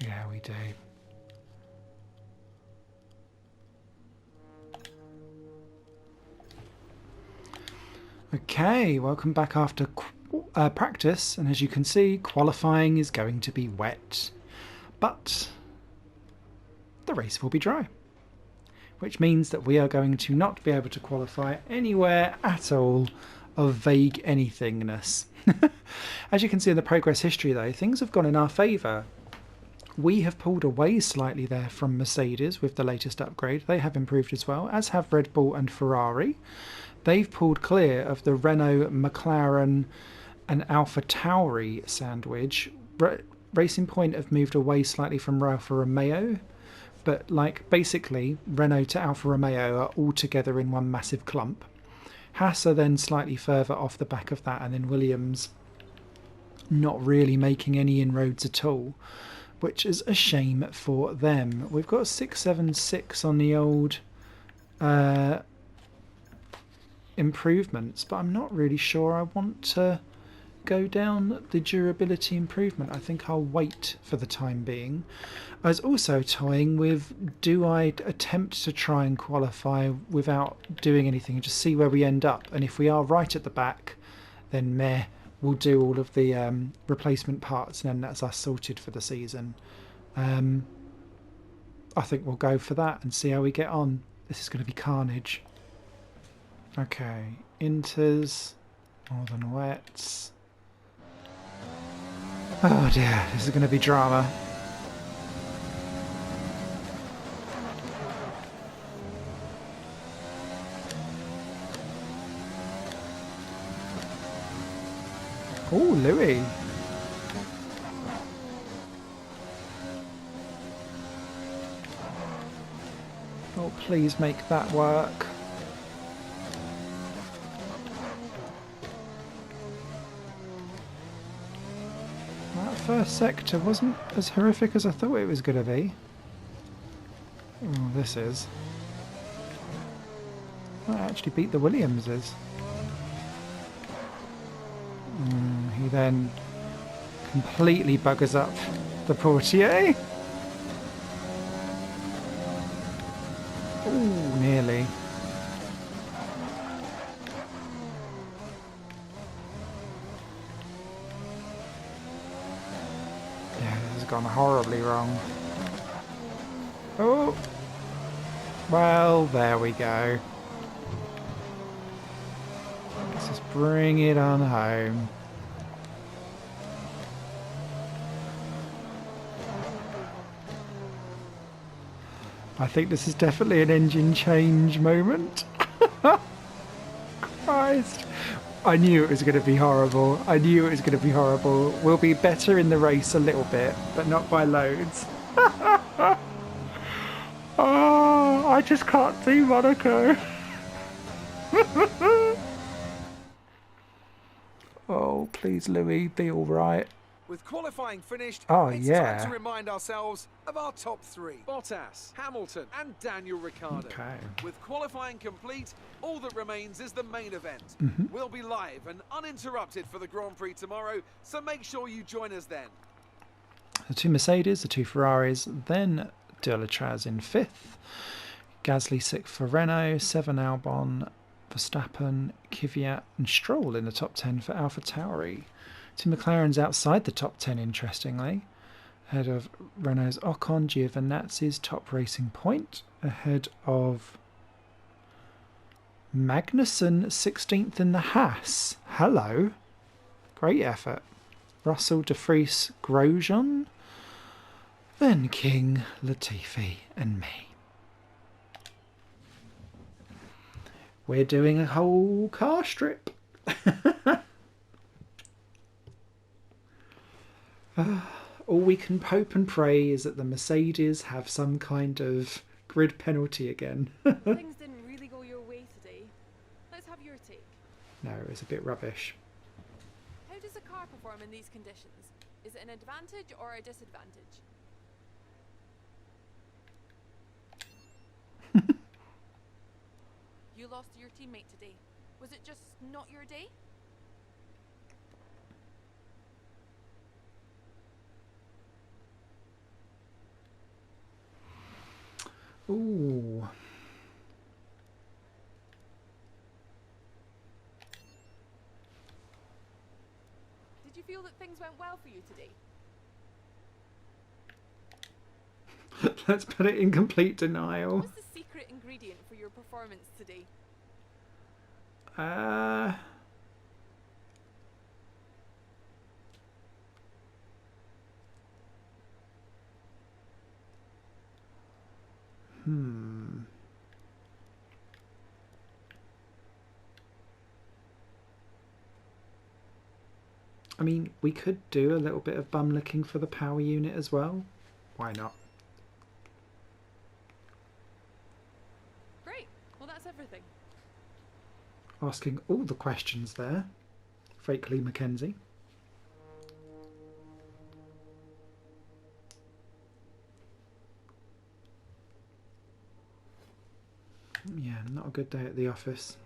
Yeah, we do. Okay, welcome back after practice, and as you can see, qualifying is going to be wet, but the race will be dry, which means that we are going to not be able to qualify anywhere at all of vague anythingness. As you can see in the progress history though, things have gone in our favour. We have pulled away slightly there from Mercedes with the latest upgrade. They have improved as well, as have Red Bull and Ferrari. They've pulled clear of the Renault, McLaren and Alpha Tauri sandwich. Racing Point have moved away slightly from Alfa Romeo, but like basically Renault to Alfa Romeo are all together in one massive clump. Haas are then slightly further off the back of that, and then Williams not really making any inroads at all, which is a shame for them. We've got 676 on the old improvements, but I'm not really sure I want to go down the durability improvement. I think I'll wait for the time being. I was also toying with, do I attempt to try and qualify without doing anything and just see where we end up, and if we are right at the back, then meh, we'll do all of the replacement parts, and then that's us sorted for the season. I think we'll go for that and see how we get on. This is going to be carnage. Okay, Inters, Northern Wets. Oh dear, this is going to be drama. Oh, Louis. Oh, please make that work. That first sector wasn't as horrific as I thought it was going to be. Oh, this is. I actually beat the Williamses. He then completely buggers up the Portier. Ooh, nearly. Yeah, this has gone horribly wrong. Oh! Well, there we go. Let's just bring it on home. I think this is definitely an engine change moment. Christ. I knew it was going to be horrible. I knew it was going to be horrible. We'll be better in the race a little bit, but not by loads. Oh, I just can't see Monaco. Oh, please, Louis, be all right. With qualifying finished, it's time to remind ourselves of our top three. Bottas, Hamilton and Daniel Ricciardo. Okay. With qualifying complete, all that remains is the main event. We'll be live and uninterrupted for the Grand Prix tomorrow, so make sure you join us then. The two Mercedes, the two Ferraris, then De La Traz in 5th. Gasly 6th for Renault, 7 Albon, Verstappen, Kvyat and Stroll in the top 10 for Alpha Tauri. Two McLarens outside the top 10, interestingly, ahead of Renault's Ocon, Giovinazzi's top Racing Point, ahead of Magnussen 16th in the Haas. Hello. Great effort. Russell, De Vries, Grosjean, then King, Latifi and me. We're doing a whole car strip. All we can hope and pray is that the Mercedes have some kind of grid penalty again. Things didn't really go your way today. Let's have your take. No, it was a bit rubbish. How does a car perform in these conditions? Is it an advantage or a disadvantage? You lost to your teammate today. Was it just not your day? Ooh. Did you feel that things went well for you today? Let's put it in complete denial. What's the secret ingredient for your performance today? I mean, we could do a little bit of bum licking for the power unit as well. Why not? Great. Well, that's everything. Asking all the questions there. Fake Lee Mackenzie. Yeah, not a good day at the office.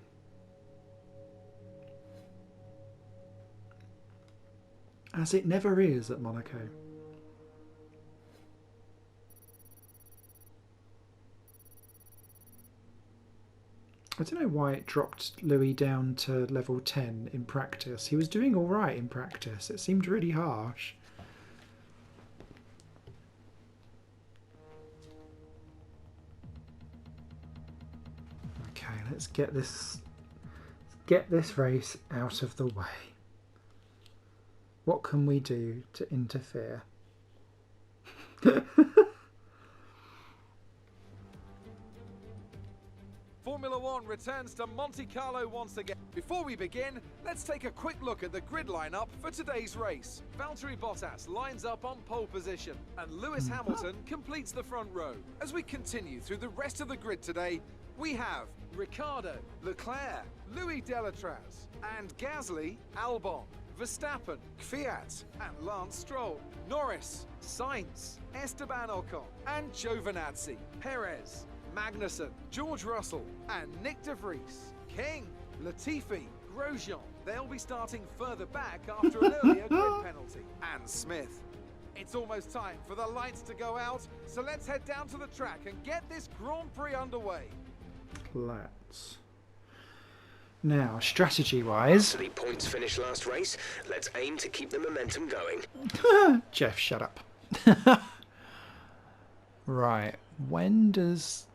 As it never is at Monaco. I don't know why it dropped Louis down to level 10 in practice. He was doing all right in practice. It seemed really harsh. Okay, let's get this race out of the way. What can we do to interfere? Formula One returns to Monte Carlo once again. Before we begin, let's take a quick look at the grid lineup for today's race. Valtteri Bottas lines up on pole position, and Lewis Hamilton completes the front row. As we continue through the rest of the grid today, we have Ricciardo, Leclerc, Louis Delatraz, and Gasly, Albon, Verstappen, Kvyat, and Lance Stroll, Norris, Sainz, Esteban Ocon, and Giovinazzi, Perez, Magnussen, George Russell, and Nick de Vries, King, Latifi, Grosjean. They'll be starting further back after an earlier grid penalty. And Smith. It's almost time for the lights to go out, so let's head down to the track and get this Grand Prix underway. Let's. Now, strategy-wise... 3 points finished last race. Let's aim to keep the momentum going. Jeff, shut up. Right, when does...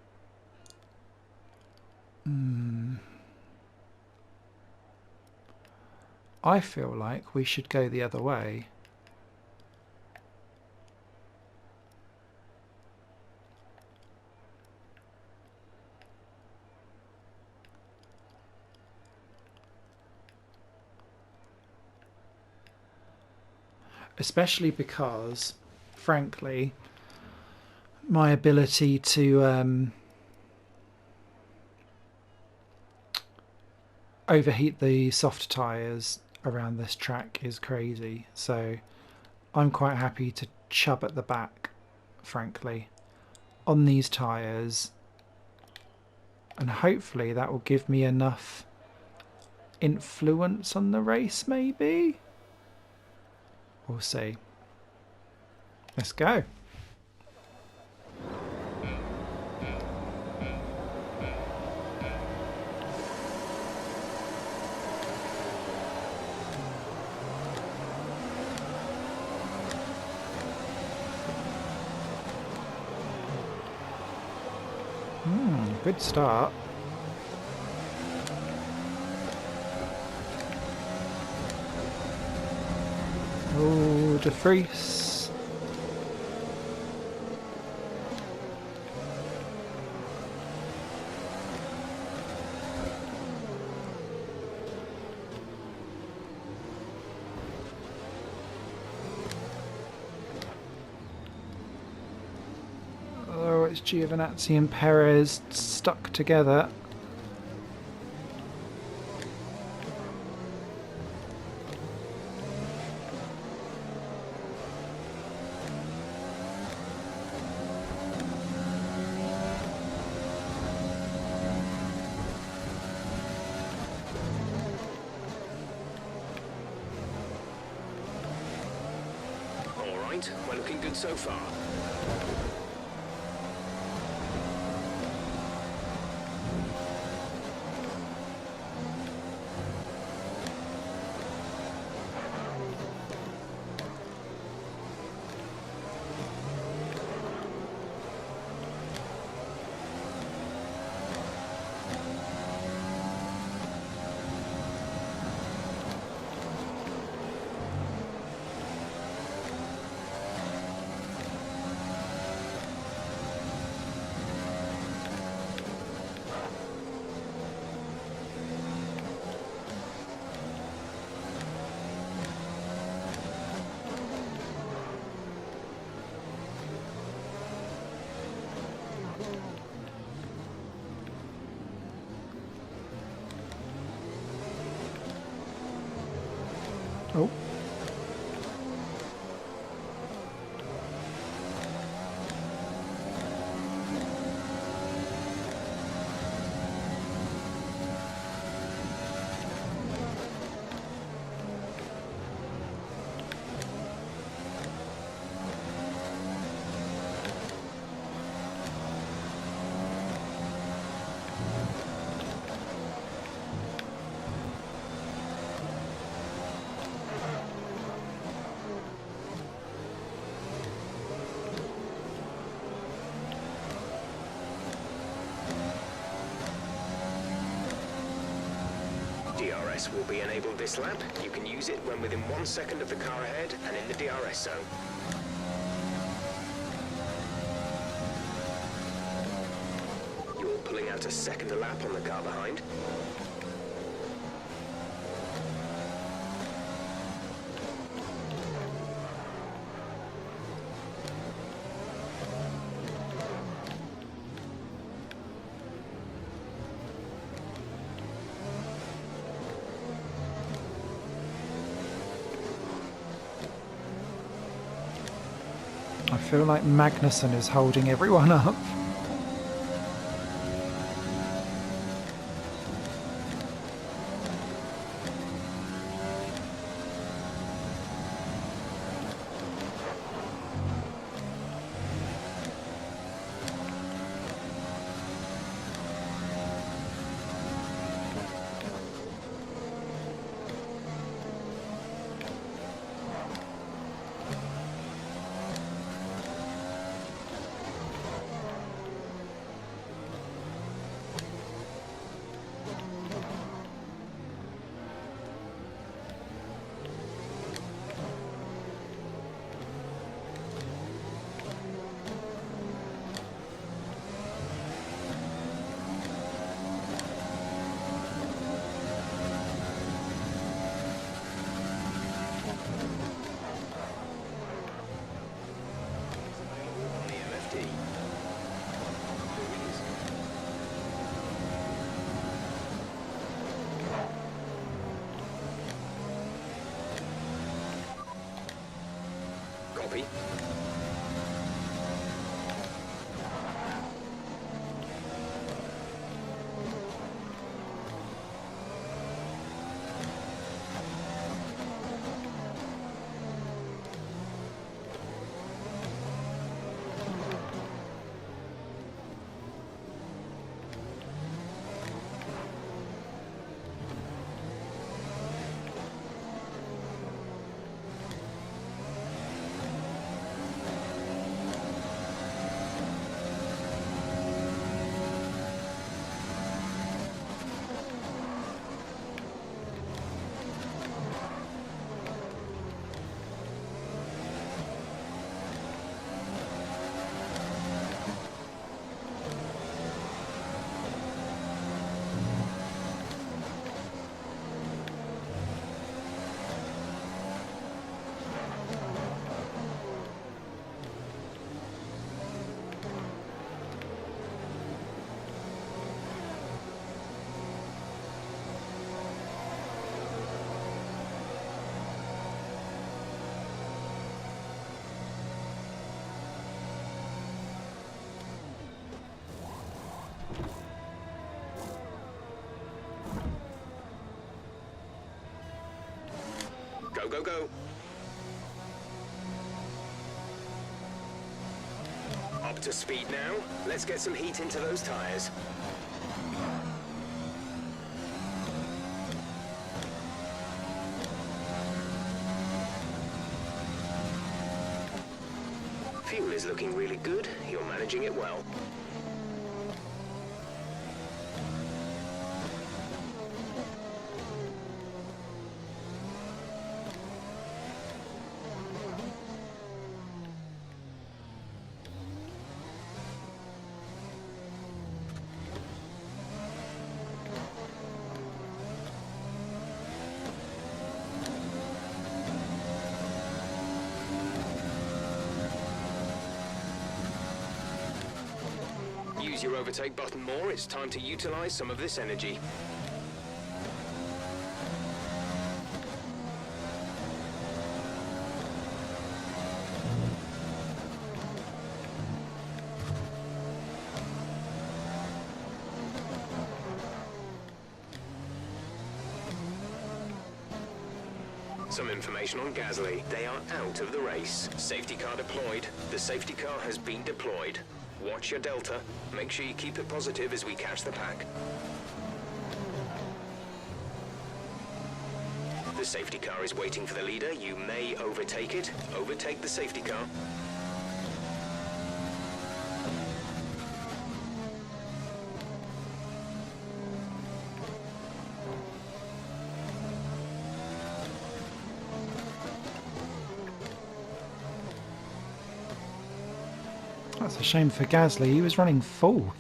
I feel like we should go the other way. Especially because, frankly, my ability to overheat the soft tyres around this track is crazy. So I'm quite happy to chub at the back, frankly, on these tyres. And hopefully that will give me enough influence on the race, maybe? We'll see. Let's go. Good start. Oh, de Vries. Oh, it's Giovinazzi and Perez stuck together. point. We're looking good so far. Oh. DRS will be enabled this lap. You can use it when within 1 second of the car ahead and in the DRS zone. You're pulling out a second a lap on the car behind. I feel like Magnussen is holding everyone up. Copy. Go, go, go. Up to speed now. Let's get some heat into those tires. Fuel is looking really good. You're managing it well. Use your overtake button more. It's time to utilize some of this energy. Some information on Gasly. They are out of the race. Safety car deployed. The safety car has been deployed. Watch your delta. Make sure you keep it positive as we catch the pack. The safety car is waiting for the leader. You may overtake it. Overtake the safety car. That's a shame for Gasly. He was running fourth.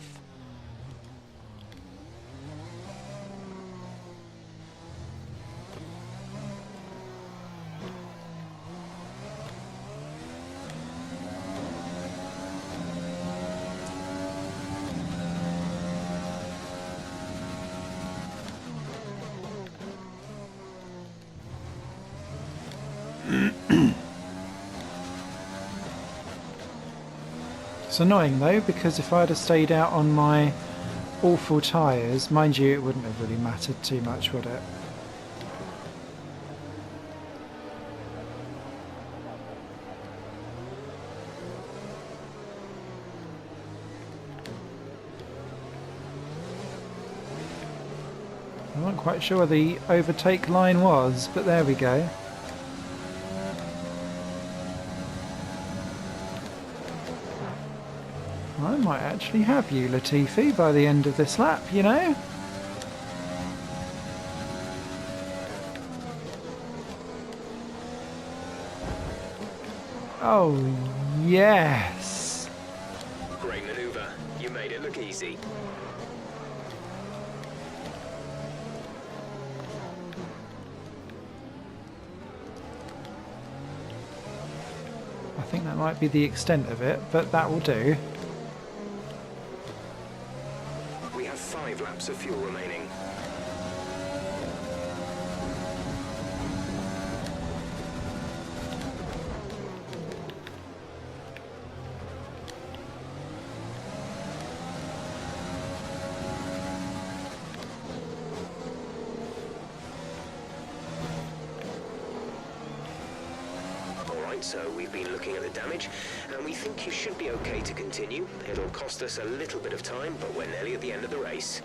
It's annoying though, because if I'd have stayed out on my awful tyres, mind you, it wouldn't have really mattered too much, would it? I'm not quite sure where the overtake line was, but there we go. I might actually have you, Latifi, by the end of this lap, you know? Oh, yes! Great maneuver. You made it look easy. I think that might be the extent of it, but that will do. 5 laps of fuel remaining. Alright, so we've been looking at the damage, and we think you should be okay to continue. It'll cost us a little bit of time, but we're nearly at the end of the race.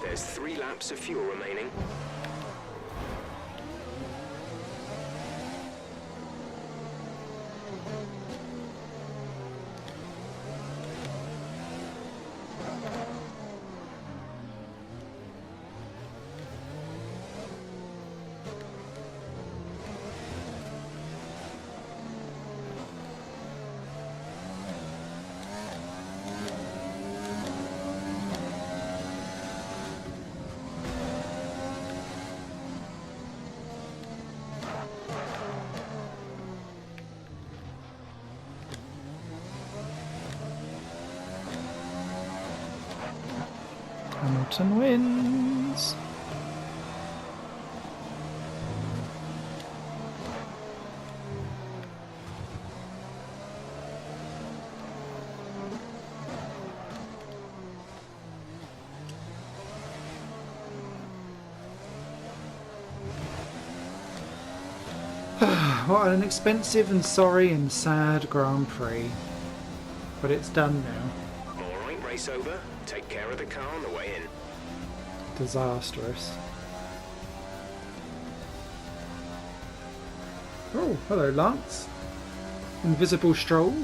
There's 3 laps of fuel remaining. Hamilton wins. What an expensive and sorry and sad Grand Prix. But it's done now. Alright, race over. Take care of the car on the way in. Disastrous. Oh, hello Lance. Invisible Stroll.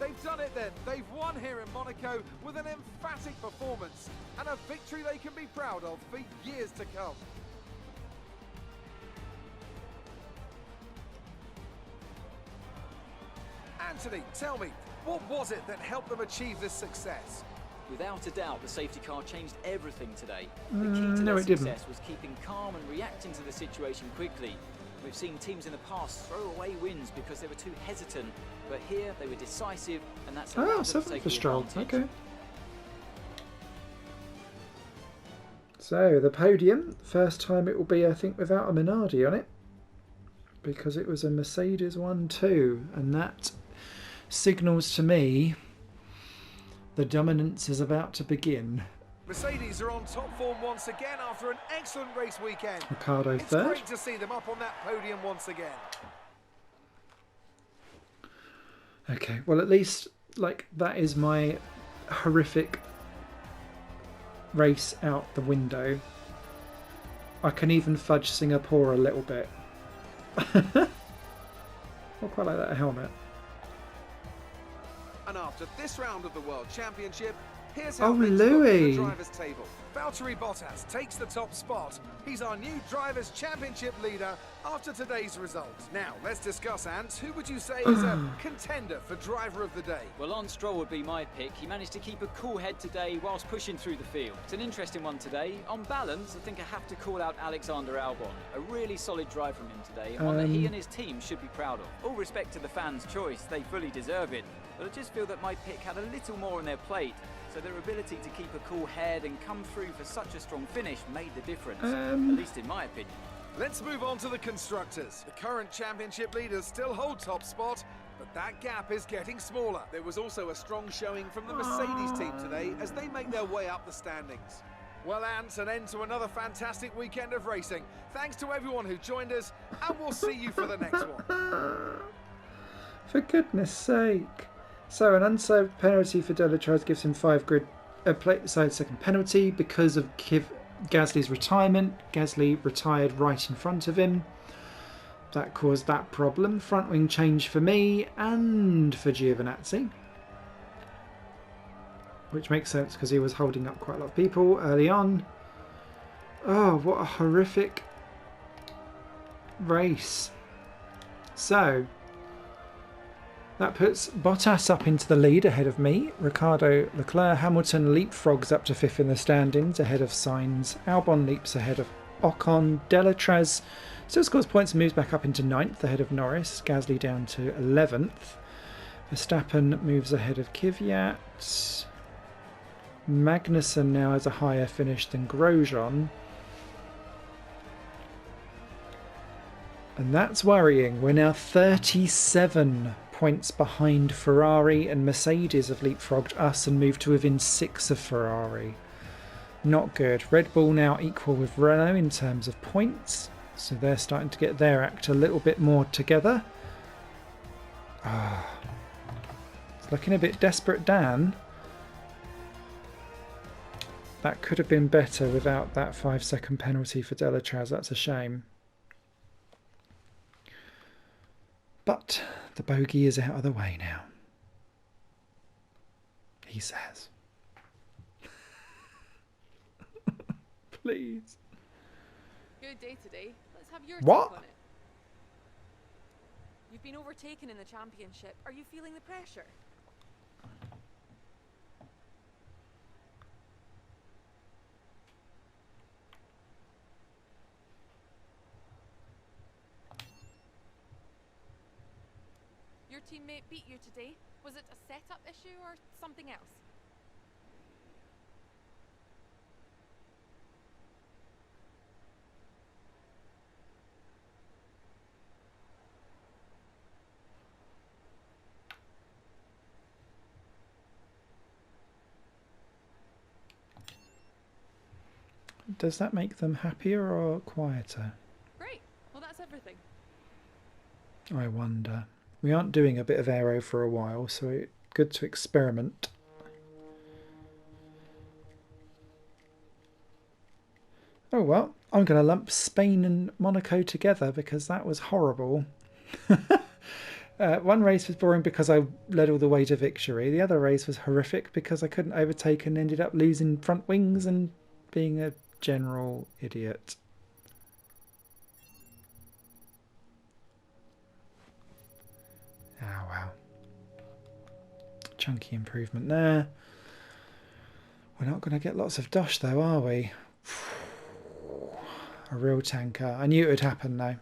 They've done it then. They've won here in Monaco with an emphatic performance and a victory they can be proud of for years to come. Anthony, tell me, what was it that helped them achieve this success? Without a doubt, the safety car changed everything today. The key to No, their it didn't. success was keeping calm and reacting to the situation quickly. We've seen teams in the past throw away wins because they were too hesitant, but here they were decisive, and that's allowed them to 7 take for the Stroll. advantage. Okay. So the podium, first time it will be, I think, without a Minardi on it, because it was a Mercedes 1-2, and that signals to me the dominance is about to begin. Mercedes are on top form once again after an excellent race weekend. Ricciardo It's third. great to see them up on that podium once again. Okay, well at least like that is my horrific race out the window. I can even fudge Singapore a little bit. I quite like that helmet. And after this round of the World Championship, here's how Oh, things look Louis. at the drivers' table. Valtteri Bottas takes the top spot. He's our new Drivers' Championship leader after today's result. Now, let's discuss, Ant. Who would you say is a contender for Driver of the Day? Well, Lance Stroll would be my pick. He managed to keep a cool head today whilst pushing through the field. It's an interesting one today. On balance, I think I have to call out Alexander Albon. A really solid drive from him today, and one that he and his team should be proud of. All respect to the fans' choice, they fully deserve it. But I just feel that my pick had a little more on their plate. So their ability to keep a cool head and come through for such a strong finish made the difference, at least in my opinion. Let's move on to the Constructors. The current championship leaders still hold top spot, but that gap is getting smaller. There was also a strong showing from the Mercedes team today as they make their way up the standings. Well, Ant, an end to another fantastic weekend of racing. Thanks to everyone who joined us, and we'll see you for the next one. For goodness sake. So an unserved penalty for Delatraz gives him 5 grid side second penalty because of Gasly's retirement. Gasly retired right in front of him. That caused that problem. Front wing change for me and for Giovinazzi. Which makes sense because he was holding up quite a lot of people early on. Oh, what a horrific race. So that puts Bottas up into the lead ahead of me. Ricciardo, Leclerc, Hamilton leapfrogs up to 5th in the standings ahead of Sainz. Albon leaps ahead of Ocon. Delatraz still scores points and moves back up into 9th ahead of Norris. Gasly down to 11th. Verstappen moves ahead of Kvyat. Magnussen now has a higher finish than Grosjean. And that's worrying. We're now 37 points behind Ferrari, and Mercedes have leapfrogged us and moved to within 6 of Ferrari. Not good. Red Bull now equal with Renault in terms of points, so they're starting to get their act a little bit more together. It's looking a bit desperate, Dan. That could have been better without that 5-second penalty for Delatraz. That's a shame. But the bogey is out of the way now, he says. Please. Good day today. Let's have your What? take on it. You've been overtaken in the championship. Are you feeling the pressure? Your teammate beat you today. Was it a setup issue or something else? Does that make them happier or quieter? Great. Well, that's everything. I wonder. We aren't doing a bit of aero for a while, so it's good to experiment. Oh well, I'm going to lump Spain and Monaco together because that was horrible. One race was boring because I led all the way to victory. The other race was horrific because I couldn't overtake and ended up losing front wings and being a general idiot. Oh well. Chunky improvement there. We're not going to get lots of dosh though, are we? A real tanker. I knew it would happen though.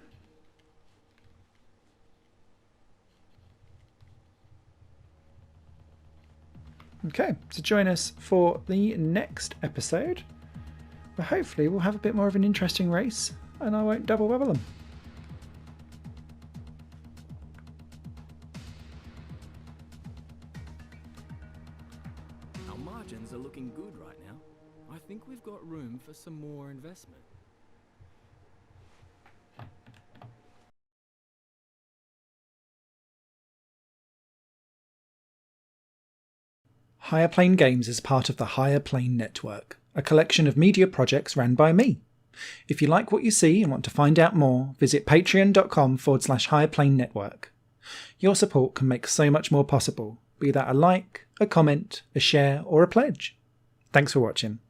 Okay, so join us for the next episode, where hopefully we'll have a bit more of an interesting race and I won't double bubble them. Our margins are looking good right now. I think we've got room for some more investment. Higher Plane Games is part of the Higher Plane Network, a collection of media projects ran by me. If you like what you see and want to find out more, visit patreon.com/Higher Plane Network. Your support can make so much more possible, be that a like, a comment, a share, or a pledge. Thanks for watching.